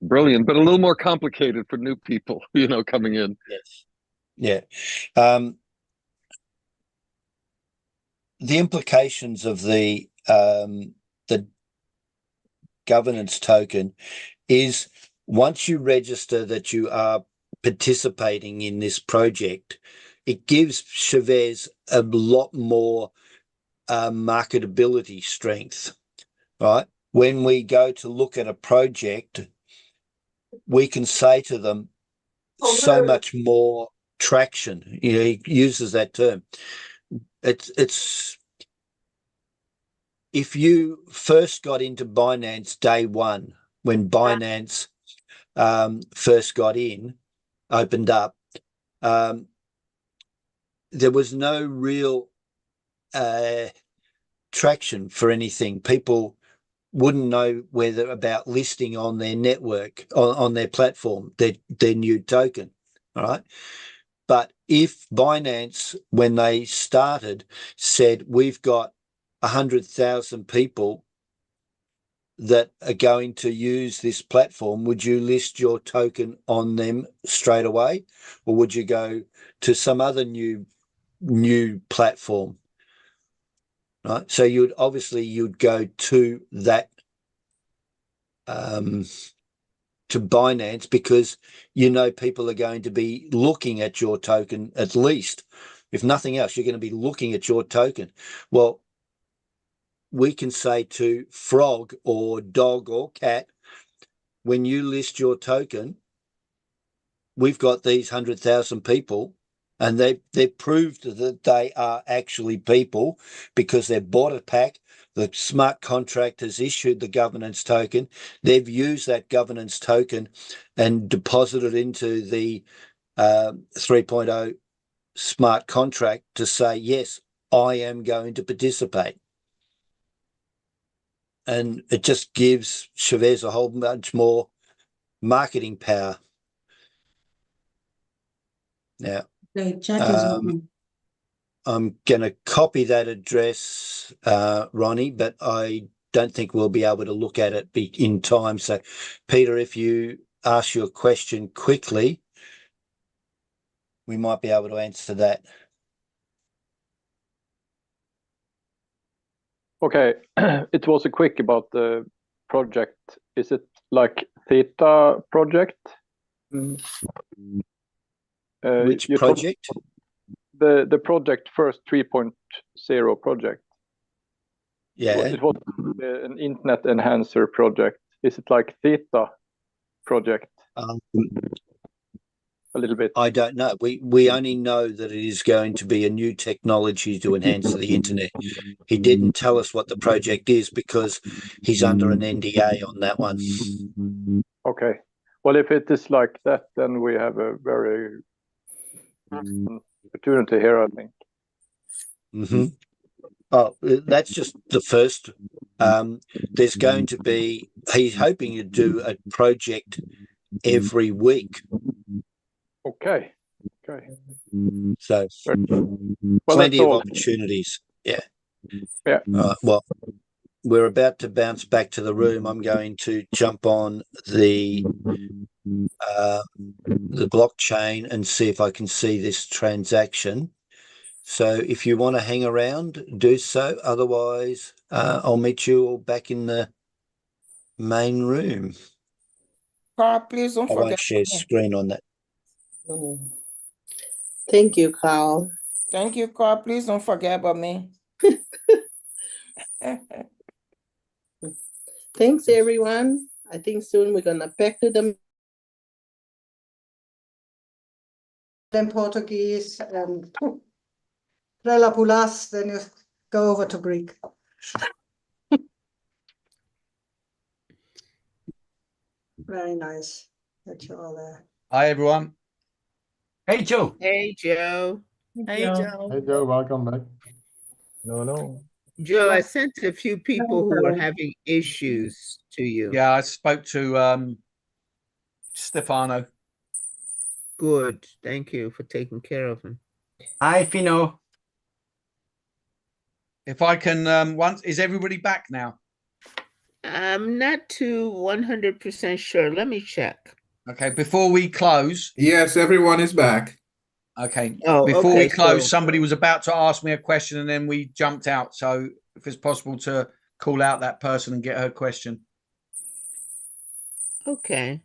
Brilliant, but a little more complicated for new people, coming in. Yes. Yeah. The implications of the governance token is once you register that you are participating in this project, it gives Chavez a lot more marketability strength, right? When we go to look at a project, we can say to them so much more traction. He uses that term. It's if you first got into Binance day one, when Binance first got in, opened up, there was no real traction for anything. People wouldn't know whether about listing on their network, on their platform, their new token, all right? But if Binance, when they started, said, we've got 100,000 people that are going to use this platform, would you list your token on them straight away? Or would you go to some other new platform? Right. So you'd go to that to Binance because people are going to be looking at your token at least. If nothing else, you're going to be looking at your token. Well, we can say to Frog or Dog or Cat, when you list your token, we've got these 100,000 people, and they've proved that they are actually people because they've bought a pack. The smart contract has issued the governance token. They've used that governance token and deposited into the 3.0 smart contract to say, yes, I am going to participate. And it just gives Chavez a whole bunch more marketing power. Now, The chat is open. I'm going to copy that address, Ronnie, but I don't think we'll be able to look at it in time. So, Peter, if you ask your question quickly, we might be able to answer that. Okay, it was a quick about the project. Is it like Theta project? Which project? The project first 3.0 project. Yeah. It was an internet enhancer project. Is it like Theta project? A little bit. I don't know. We only know that it is going to be a new technology to enhance the internet. He didn't tell us what the project is because he's under an NDA on that one. Okay. Well, if it is like that, then we have a very opportunity here, I think. Mm-hmm. Oh, that's just the first. There's going to be, he's hoping to do a project every week. Okay. So plenty of opportunities. Yeah. Yeah. Well, we're about to bounce back to the room. I'm going to jump on the blockchain and see if I can see this transaction. So if you want to hang around, do so. Otherwise, I'll meet you all back in the main room. Please don't I forget. won't share screen on that. Mm. Thank you, Carl. Thank you, Carl. Please don't forget about me. Thanks, everyone. I think soon we're gonna back to the in Portuguese and Rela Pulas, then you go over to Greek. Very nice that you're all there. Hi, everyone. Hey, Joe. Hey, Joe. Hey, Joe. Hey, Joe, welcome back. No. Joe, I sent a few people who were having issues to you. Yeah, I spoke to Stefano. Good. Thank you for taking care of him. Hi, Fino. If I can, is everybody back now? I'm not too 100% sure. Let me check. Okay, before we close. Yes, everyone is back. Okay. Oh, before we okay, close, so- somebody was about to ask me a question and then we jumped out. So if it's possible to call out that person and get her question. Okay.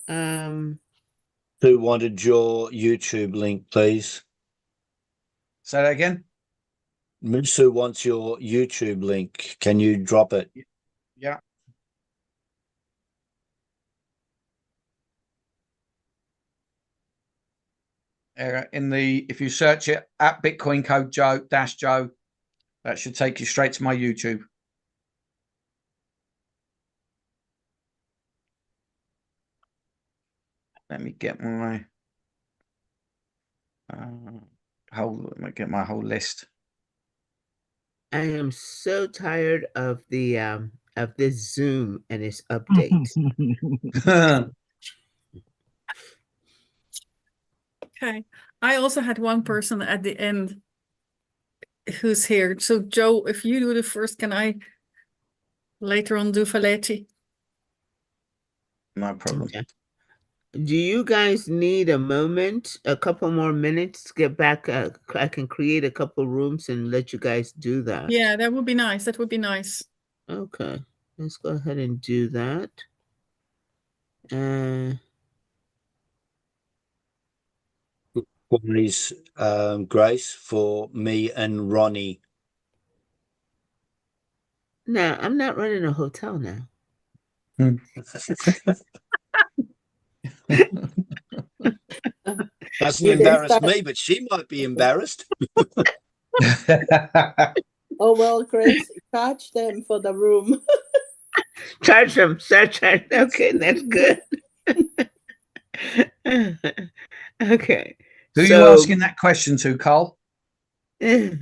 Who wanted your YouTube link, please? Say that again. Musu wants your YouTube link. Can you drop it? Yeah. If you search it at Bitcoin Code Joe, that should take you straight to my YouTube. Let me get my let me get my whole list. I am so tired of this Zoom and its updates. Okay. I also had one person at the end who's here. So Joe, if you do the first, can I later on do Faletti? No problem. Okay. Do you guys need a moment, a couple more minutes to get back? I can create a couple rooms and let you guys do that. Yeah, that would be nice. That would be nice. Okay, let's go ahead and do that. One is Grace for me and Ronnie. No, I'm not running a hotel now. Doesn't You can embarrass start- me, but she might be embarrassed. Oh, well, Grace, charge them for the room. Charge them. Okay, that's good. Okay. Who are you asking that question to, Carl? In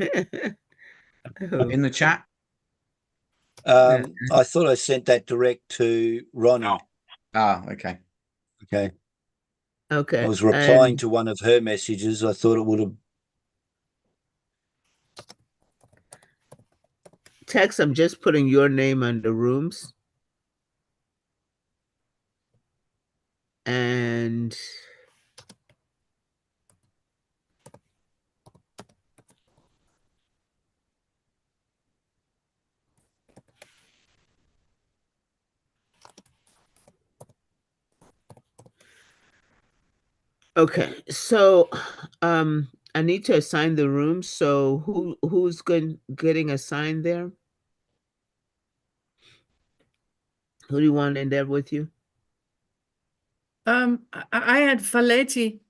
the chat? I thought I sent that direct to Ronnie. Ah, okay. Okay. Okay. I was replying to one of her messages. I thought it would have. Text, I'm just putting your name on the rooms. And okay, so I need to assign the rooms. So who's getting assigned there? Who do you want in there with you? I had Faletti.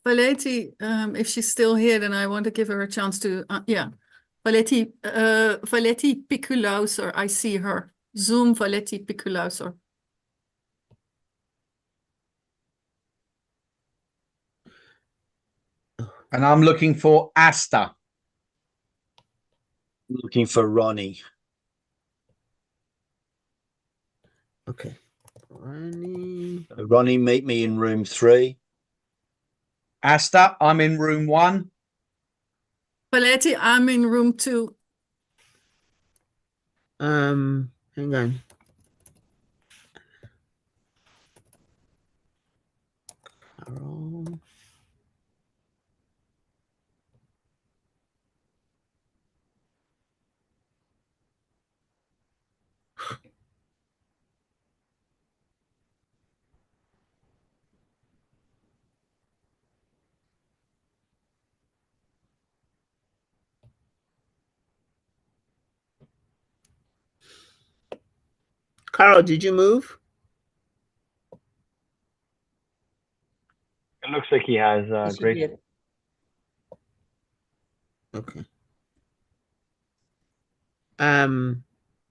Faletti, if she's still here, then I want to give her a chance to, yeah. Faletti Piculauser, I see her. Zoom Faletti Piculauser. And I'm looking for Asta. Looking for Ronnie. Okay. Ronnie, meet me in room 3. Asta, I'm in room 1. Faletti, I'm in room 2. Hang on. Carol. Carl, did you move? It looks like he has, Yes, he Grace. did. Okay.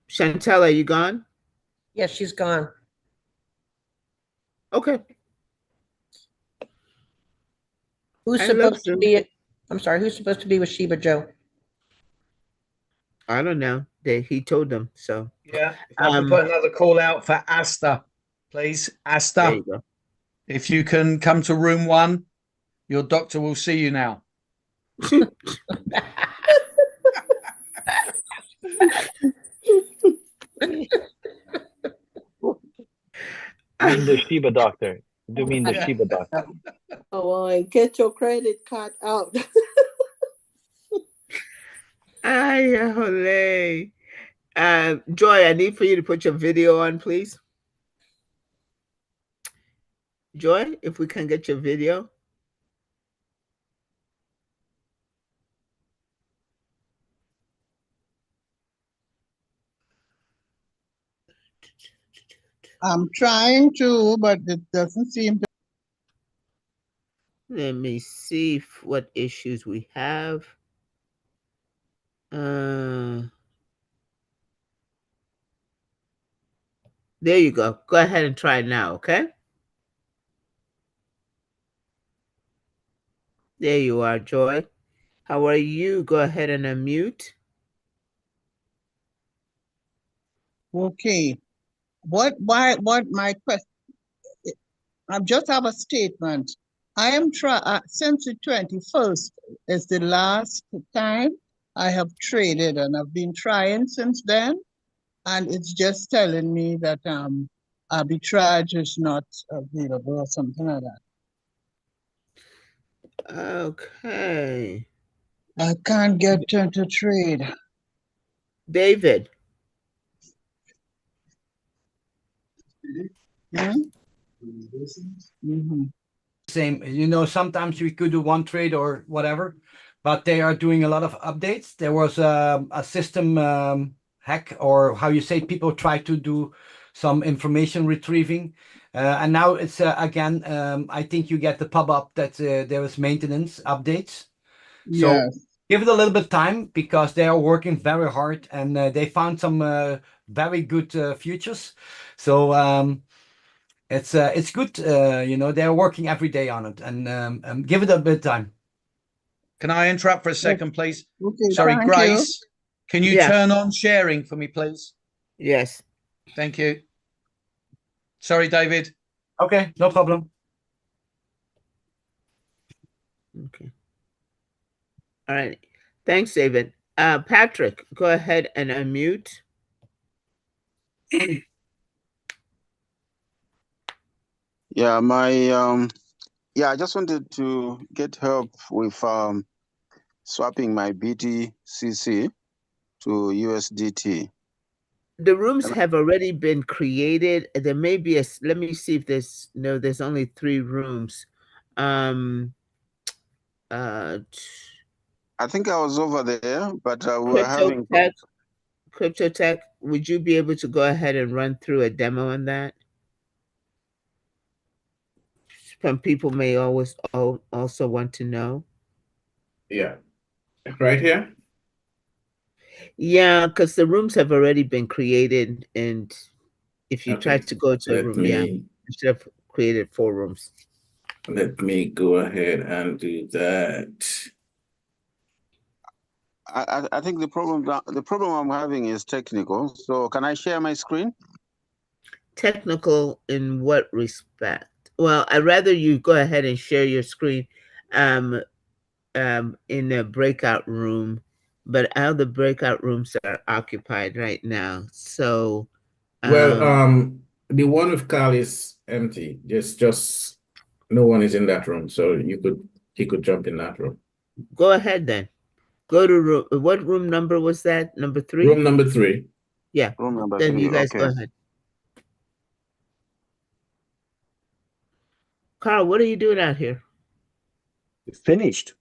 Chantel, are you gone? Yes, she's gone. Okay. Who's I love supposed to Zoom. be? I'm sorry. Who's supposed to be with Sheba Joe? I don't know. He told them so. Yeah. If I can put another call out for Asta, please. Asta, There you go. if you can come to room 1, your doctor will see you now. I mean the Sheba doctor. Do you mean the Sheba doctor? Oh, boy, get your credit card out. Ay, ole. Joy, I need for you to put your video on, please. Joy, if we can get your video. I'm trying to, but it doesn't seem to. Let me see what issues we have. There you go. Go ahead and try it now, okay? There you are, Joy. How are you? Go ahead and unmute. Okay. What my question? I just have a statement. I am since the 21st is the last time I have traded, and I've been trying since then, and it's just telling me that arbitrage is not available or something like that. Okay. I can't get to trade. David. Same, you know, sometimes we could do one trade or whatever, but they are doing a lot of updates. There was a system hack, or how you say, people try to do some information retrieving, and now it's again, I think you get the pop-up that there is maintenance updates. So Yes. give it a little bit of time, because they are working very hard, and they found some very good futures. So it's good, you know, they're working every day on it, and give it a bit of time. Can I interrupt for a second, please? Okay, Sorry, thank Grace, can you Yeah. turn on sharing for me, please? Yes. Thank you. Sorry, David. Okay, no problem. Okay. All right. Thanks, David. Patrick, go ahead and unmute. Yeah, I just wanted to get help with swapping my BTCC to USDT. The rooms have already been created. There may be let me see if there's only 3 rooms. I think I was over there, but we're having Crypto Tech, would you be able to go ahead and run through a demo on that? Some people may also want to know. Yeah. Right here? Yeah, because the rooms have already been created, and if you try Okay, to go to a let room, yeah, me- you should have created 4 rooms. Let me go ahead and do that. I think the problem I'm having is technical. So can I share my screen? Technical in what respect? Well, I'd rather you go ahead and share your screen in a breakout room, but all the breakout rooms are occupied right now. So Well, the one with Carl is empty. Just no one is in that room, so he could jump in that room. go ahead then. Go to room. What room number was that? Number 3? Room number 3. Yeah. Room number Then 3. you guys go Okay. ahead. Carl, what are you doing out here? Finished.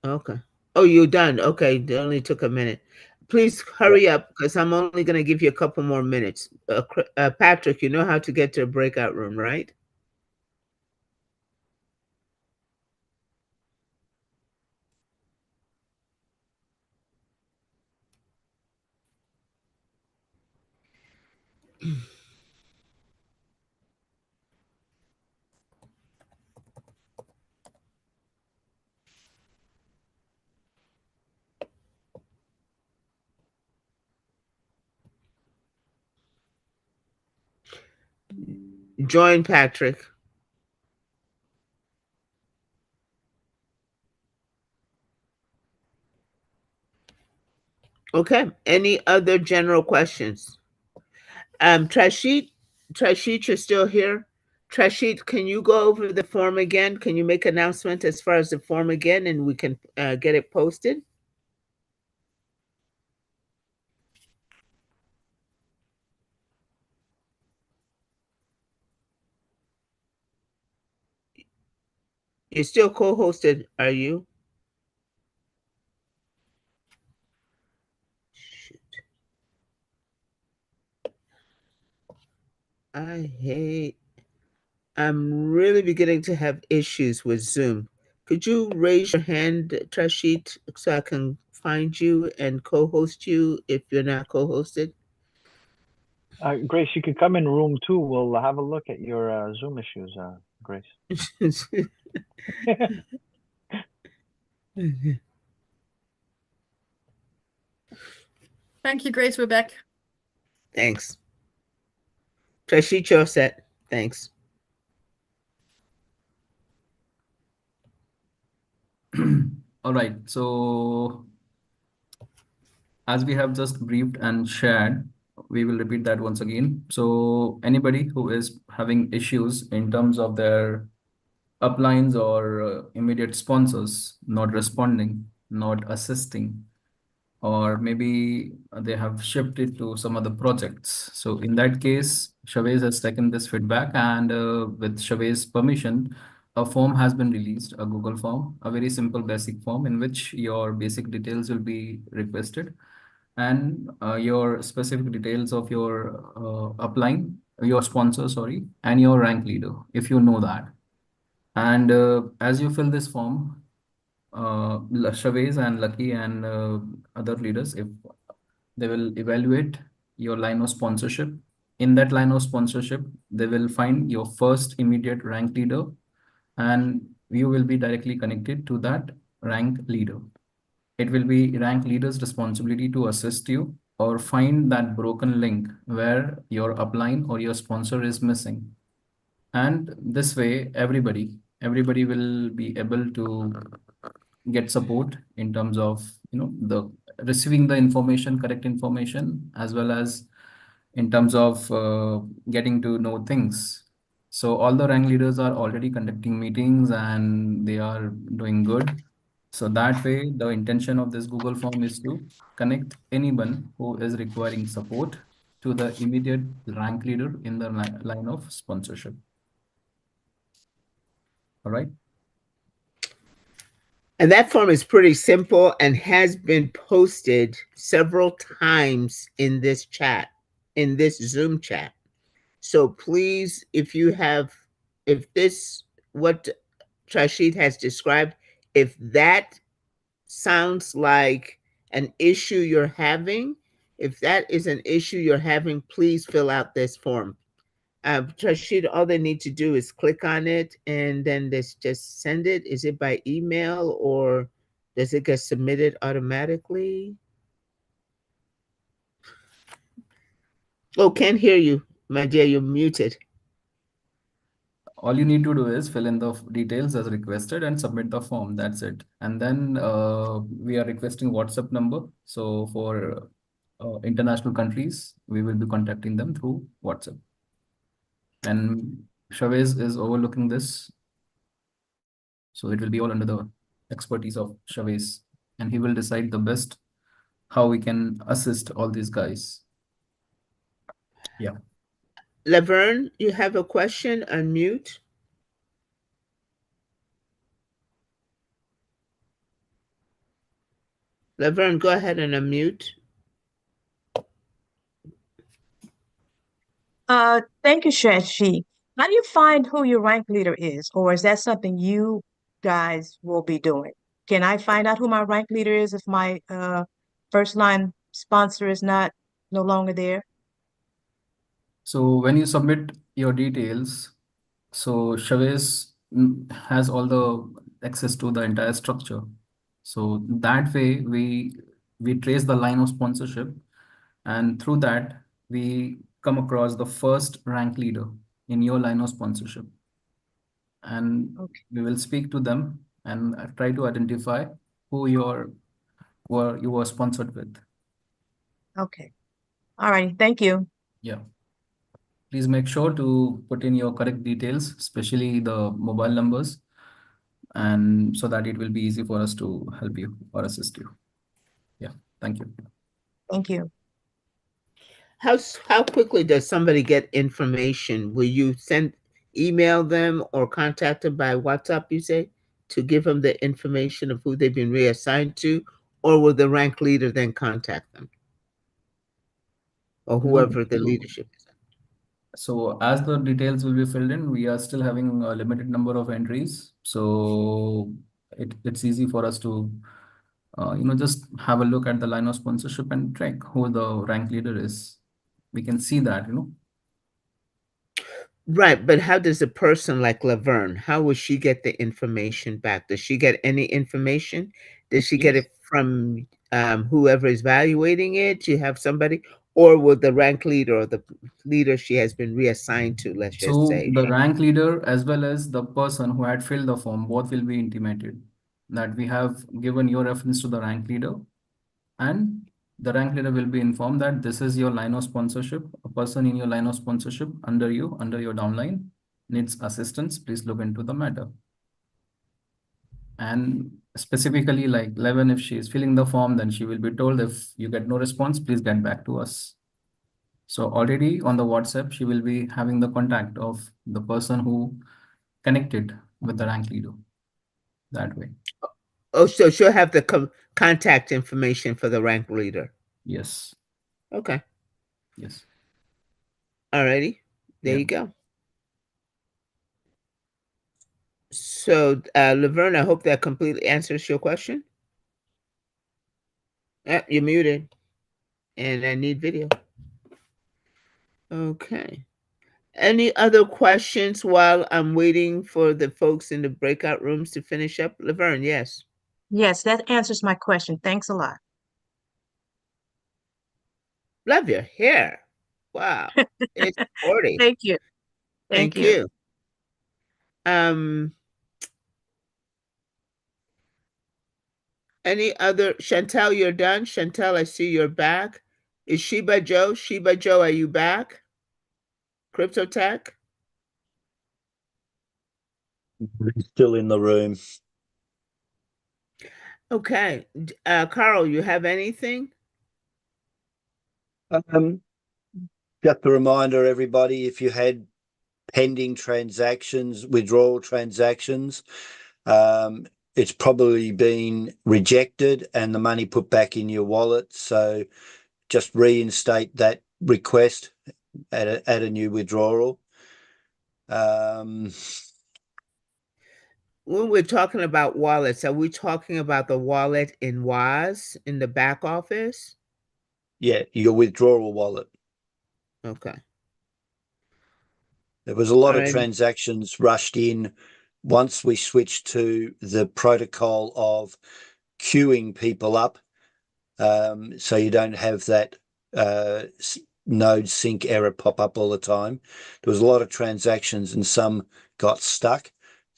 Okay. Oh, you're done. Okay. It only took a minute. Please hurry up because I'm only going to give you a couple more minutes. Patrick, you know how to get to a breakout room, right? Join Patrick. Okay. Any other general questions? Trashit, you're still here? Trashit, can you go over the form again? Can you make announcement as far as the form again, and we can get it posted? You're still co-hosted, are you? Shoot. I'm really beginning to have issues with Zoom. Could you raise your hand, Trashit, so I can find you and co-host you if you're not co-hosted? Grace, you could come in room 2. We'll have a look at your Zoom issues, Grace. Thank you, Grace. We're back. Thanks. Trashit, you're set. Thanks. All right. So as we have just briefed and shared, we will repeat that once again. So anybody who is having issues in terms of their uplines or immediate sponsors not responding, not assisting, or maybe they have shifted to some other projects. So in that case, Chavez has taken this feedback, and with Chavez's permission, a form has been released, a Google form, a very simple basic form in which your basic details will be requested, and your specific details of your upline, your sponsor, sorry, and your rank leader, if you know that. And as you fill this form, Chavez and Lucky and other leaders, if they will evaluate your line of sponsorship. In that line of sponsorship, they will find your first immediate rank leader, and you will be directly connected to that rank leader. It will be rank leader's responsibility to assist you or find that broken link where your upline or your sponsor is missing. And this way, everybody will be able to get support in terms of the receiving the information, correct information, as well as in terms of getting to know things. So all the rank leaders are already conducting meetings and they are doing good. So that way, the intention of this Google form is to connect anyone who is requiring support to the immediate rank leader in the line of sponsorship. All right. And that form is pretty simple and has been posted several times in this chat, in this Zoom chat. So please, if this, what Trashit has described, if that sounds like an issue you're having, if that is an issue you're having, please fill out this form. Trashit, all they need to do is click on it and then just send it. Is it by email or does it get submitted automatically? Oh, can't hear you, my dear, you're muted. All you need to do is fill in the details as requested and submit the form. That's it. And then we are requesting WhatsApp number. So for international countries, we will be contacting them through WhatsApp. And Chavez is overlooking this. So it will be all under the expertise of Chavez. And he will decide the best how we can assist all these guys. Yeah. Laverne, you have a question? Unmute. Laverne, go ahead and unmute. Thank you, Shashi. How do you find who your rank leader is, or is that something you guys will be doing? Can I find out who my rank leader is if my first line sponsor is no longer there? So when you submit your details, so Chavez has all the access to the entire structure. So that way we trace the line of sponsorship, and through that we come across the first rank leader in your line of sponsorship. And we will speak to them and try to identify who you were sponsored with. Okay. All right. Thank you. Yeah. Please make sure to put in your correct details, especially the mobile numbers, and so that it will be easy for us to help you or assist you. Yeah. Thank you. Thank you. How quickly does somebody get information? Will you email them or contact them by WhatsApp, you say, to give them the information of who they've been reassigned to, or will the rank leader then contact them? Or whoever the leadership is? So as the details will be filled in, we are still having a limited number of entries. So it's easy for us to, just have a look at the line of sponsorship and track who the rank leader is. We can see that, Right, but how does a person like Laverne, how will she get the information back? Does she get any information? Does she get it from whoever is evaluating it? You have somebody, or will the rank leader or the leader she has been reassigned to, let's just So say? the rank leader as well as the person who had filled the form, both will be intimated that we have given your reference to the rank leader, and the rank leader will be informed that this is your line of sponsorship. A person in your line of sponsorship under your downline needs assistance. Please look into the matter. And specifically, like Levin, if she is filling the form, then she will be told, if you get no response, please get back to us. So already on the WhatsApp, she will be having the contact of the person who connected with the rank leader that way. Oh, so she'll have the contact information for the rank leader. Yes. Okay. Yes. Alrighty. There you go. So, Laverne, I hope that completely answers your question. You're muted. And I need video. Okay. Any other questions while I'm waiting for the folks in the breakout rooms to finish up? Laverne, yes. Yes, that answers my question. Thanks a lot. Love your hair. Wow. It's 40. Thank you. Thank you. Any other? Chantel, you're done? Chantel, I see you're back. Is Sheba Joe? Sheba Joe, are you back? Crypto Tech? Still in the room. Okay. Carl, you have anything? Just a reminder, everybody, if you had pending transactions, withdrawal transactions, it's probably been rejected and the money put back in your wallet. So just reinstate that request at a new withdrawal. When we're talking about wallets, are we talking about the wallet in WAS in the back office? Yeah, your withdrawal wallet. Okay. There was a lot of Alrighty. transactions rushed in once we switched to the protocol of queuing people up, so you don't have that node sync error pop up all the time. There was a lot of transactions and some got stuck.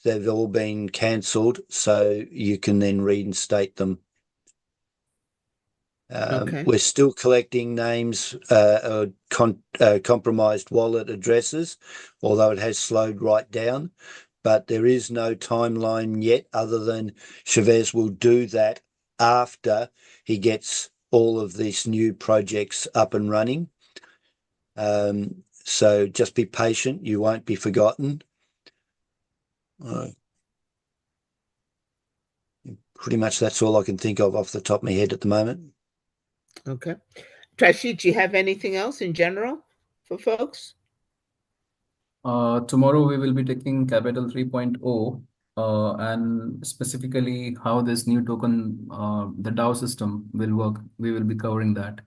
They've all been cancelled, so you can then reinstate them. Okay. We're still collecting names, compromised wallet addresses, although it has slowed right down. But there is no timeline yet, other than Chavez will do that after he gets all of these new projects up and running. So just be patient, you won't be forgotten. Pretty much that's all I can think of off the top of my head at the moment. Okay. Trashit, do you have anything else in general for folks? Tomorrow we will be taking Capital 3.0 and specifically how this new token, the DAO system will work. We will be covering that.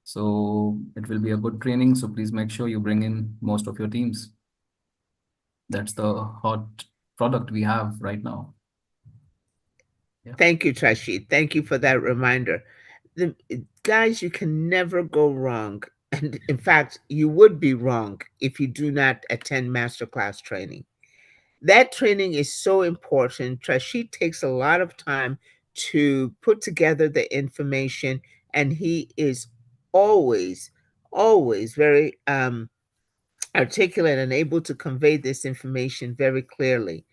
So it will be a good training. So please make sure you bring in most of your teams. That's the hot product we have right now. Thank you, Trashid. Thank you for that reminder. Guys, you can never go wrong. And in fact, you would be wrong if you do not attend masterclass training. That training is so important. Trashid takes a lot of time to put together the information, and he is always very articulate and able to convey this information very clearly.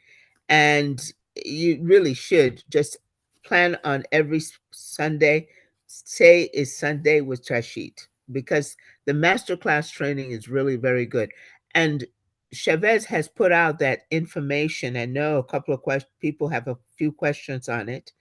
And you really should just plan on every Sunday, say is Sunday with Trashid, because the masterclass training is really very good. And Chavez has put out that information. I know a couple of people have a few questions on it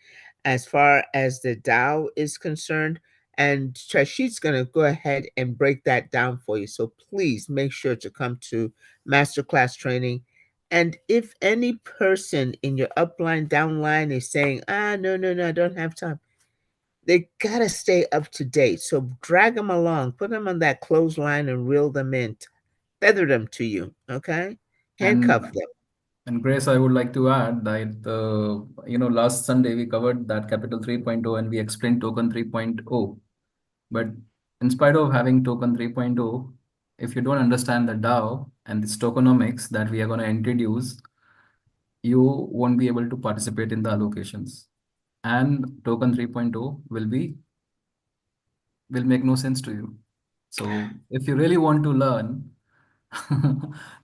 as far as the DAO is concerned. And Trashid's going to go ahead and break that down for you. So please make sure to come to masterclass training. And if any person in your upline, downline is saying, no, I don't have time, they got to stay up to date. So drag them along, put them on that clothesline and reel them in, feather them to you, okay? Handcuff them. And Grace, I would like to add that, last Sunday we covered that Capital 3.0 and we explained Token 3.0. But in spite of having Token 3.0, if you don't understand the DAO and this tokenomics that we are going to introduce, you won't be able to participate in the allocations. And Token 3.0 will make no sense to you. So if you really want to learn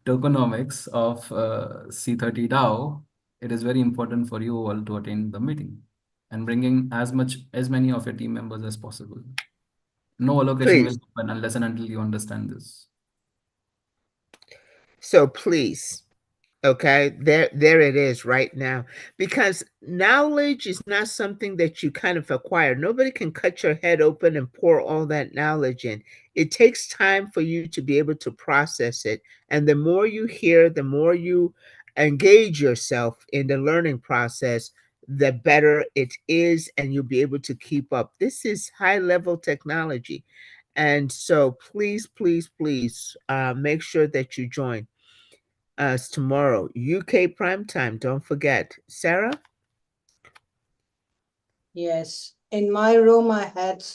tokenomics of C30 DAO, it is very important for you all to attend the meeting and bringing as many of your team members as possible. No allocation will happen unless and until you understand this. So please, okay, there it is right now. Because knowledge is not something that you kind of acquire. Nobody can cut your head open and pour all that knowledge in. It takes time for you to be able to process it. And the more you hear, the more you engage yourself in the learning process, the better it is, and you'll be able to keep up. This is high-level technology. And so please make sure that you join us tomorrow, UK prime time. Don't forget. Sarah? Yes. In my room, I had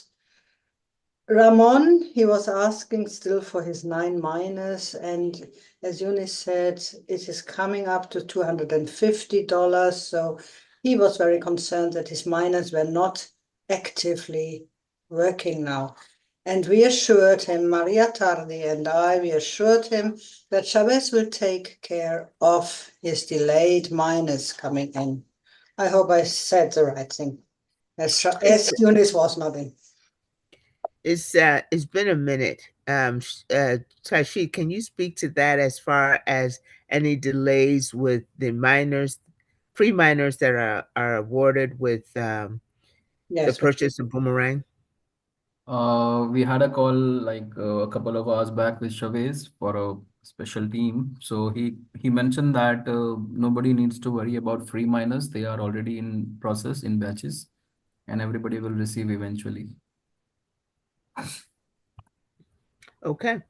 Ramon. He was asking still for his 9 miners. And as Eunice said, it is coming up to $250. So he was very concerned that his miners were not actively working now. And we assured him, Maria Tardi and we assured him that Chavez will take care of his delayed miners coming in. I hope I said the right thing, as Eunice was nodding. It's been a minute. Trashid, can you speak to that as far as any delays with the miners, free miners that are awarded with the purchase of Boomerang? We had a call like a couple of hours back with Chavez for a special team. So he mentioned that nobody needs to worry about free miners. They are already in process in batches, and everybody will receive eventually. Okay.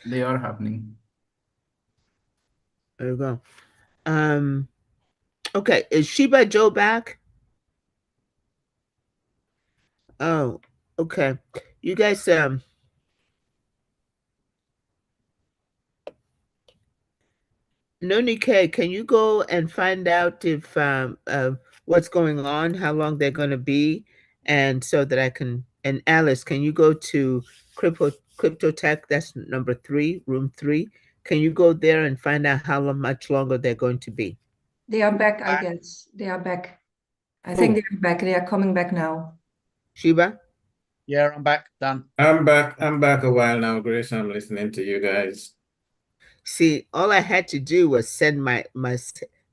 They are happening. There you go. Okay, is Sheba Joe back? Oh, okay. You guys, Noni K, can you go and find out if what's going on, how long they're going to be, and so that I can. And Alice, can you go to Cryptotech? That's number 3, room 3. Can you go there and find out how much longer they're going to be? They are back, I guess. They are back. I think they're back. They are coming back now. Shiba? Yeah, I'm back. Done. I'm back a while now, Grace. I'm listening to you guys. See, all I had to do was send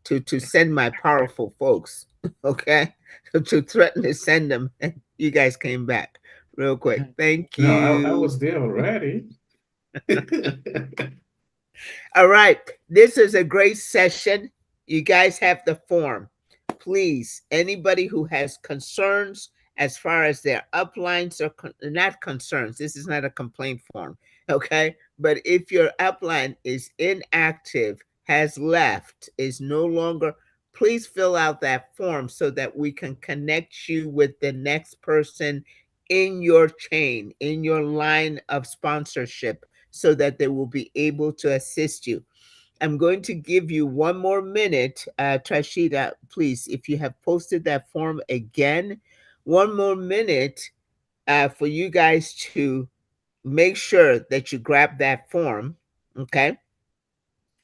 to send my powerful folks, okay? To threaten to send them, and you guys came back real quick. Thank you. No, I was there already. All right. This is a great session. You guys have the form. Please, anybody who has concerns as far as their uplines are not concerns. This is not a complaint form. Okay. But if your upline is inactive, has left, is no longer, please fill out that form so that we can connect you with the next person in your chain, in your line of sponsorship, so that they will be able to assist you. I'm going to give you one more minute, Trashida, please, if you have posted that form again, one more minute for you guys to make sure that you grab that form, okay?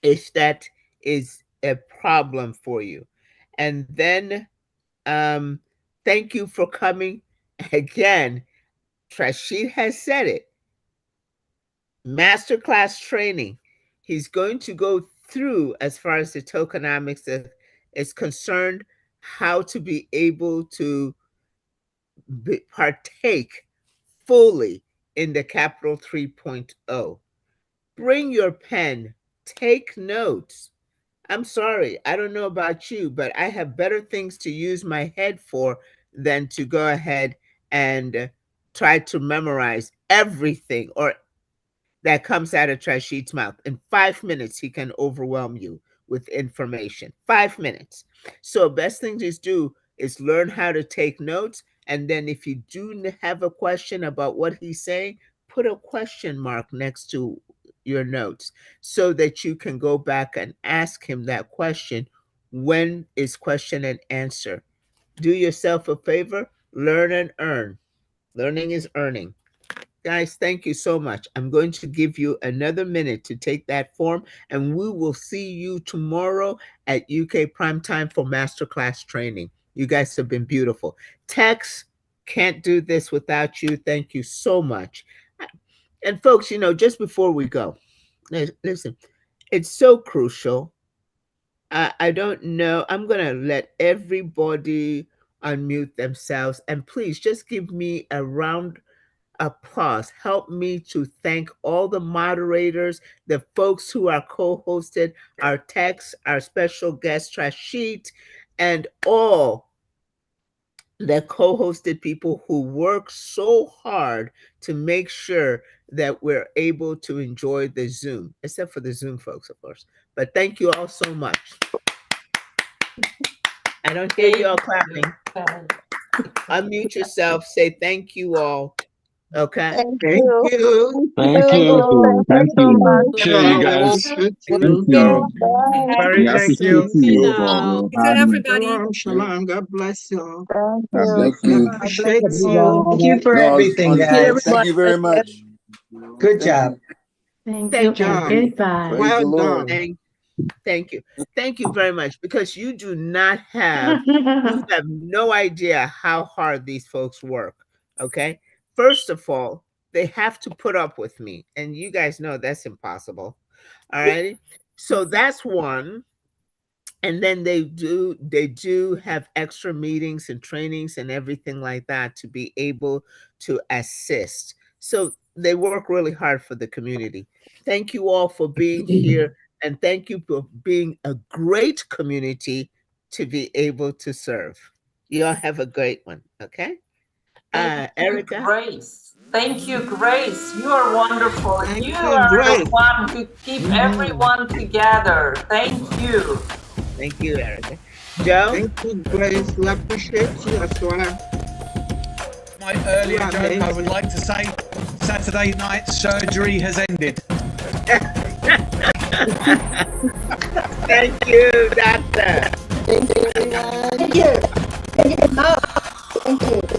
If that is a problem for you. And then thank you for coming again. Trashid has said it. Masterclass training. He's going to go through, as far as the tokenomics is concerned, how to be able to partake fully in the Capital 3.0. Bring your pen, take notes. I'm sorry, I don't know about you, but I have better things to use my head for than to go ahead and try to memorize everything or that comes out of Trashid's mouth. In 5 minutes, he can overwhelm you with information. 5 minutes. So best thing to do is learn how to take notes. And then if you do have a question about what he's saying, put a question mark next to your notes so that you can go back and ask him that question when is question and answer. Do yourself a favor, learn and earn. Learning is earning. Guys, thank you so much. I'm going to give you another minute to take that form, and we will see you tomorrow at UK Prime Time for Masterclass training. You guys have been beautiful. Tex, can't do this without you. Thank you so much. And folks, you know, just before we go, listen, it's so crucial. I don't know. I'm going to let everybody unmute themselves. And please just give me a round applause. Help me to thank all the moderators, the folks who are co-hosted, our Tex, our special guest Trashid, and all the co-hosted people who work so hard to make sure that we're able to enjoy the Zoom, except for the Zoom folks, of course. But thank you all so much. I don't hear you all clapping. Unmute yourself, say thank you all. Okay. Thank you. Thank you. Thank you. Sure, you guys. Thank you. Very thank you. Good, everybody. Shalom. God bless you. God bless you. Appreciate you. Thank you for everything, guys. Thank you very much. Good job. Thank you. Goodbye. Well done. Thank you. Thank you very much, because you do not have, you have no idea how hard these folks work. Okay. First of all, they have to put up with me, and you guys know that's impossible. All right. So that's one. And then they do have extra meetings and trainings and everything like that to be able to assist. So they work really hard for the community. Thank you all for being here, and thank you for being a great community to be able to serve. You all have a great one. Okay. Erica? Grace. Thank you, Grace. You are wonderful. Thank you you, are Grace. the one who keep everyone together. Thank you. Thank you, Erica. Joe? Thank you, Grace. We appreciate you as well. My earlier joke, I would like to say, Saturday night surgery has ended. Thank you, doctor. Thank you, everyone. Thank you. Thank you. Thank you.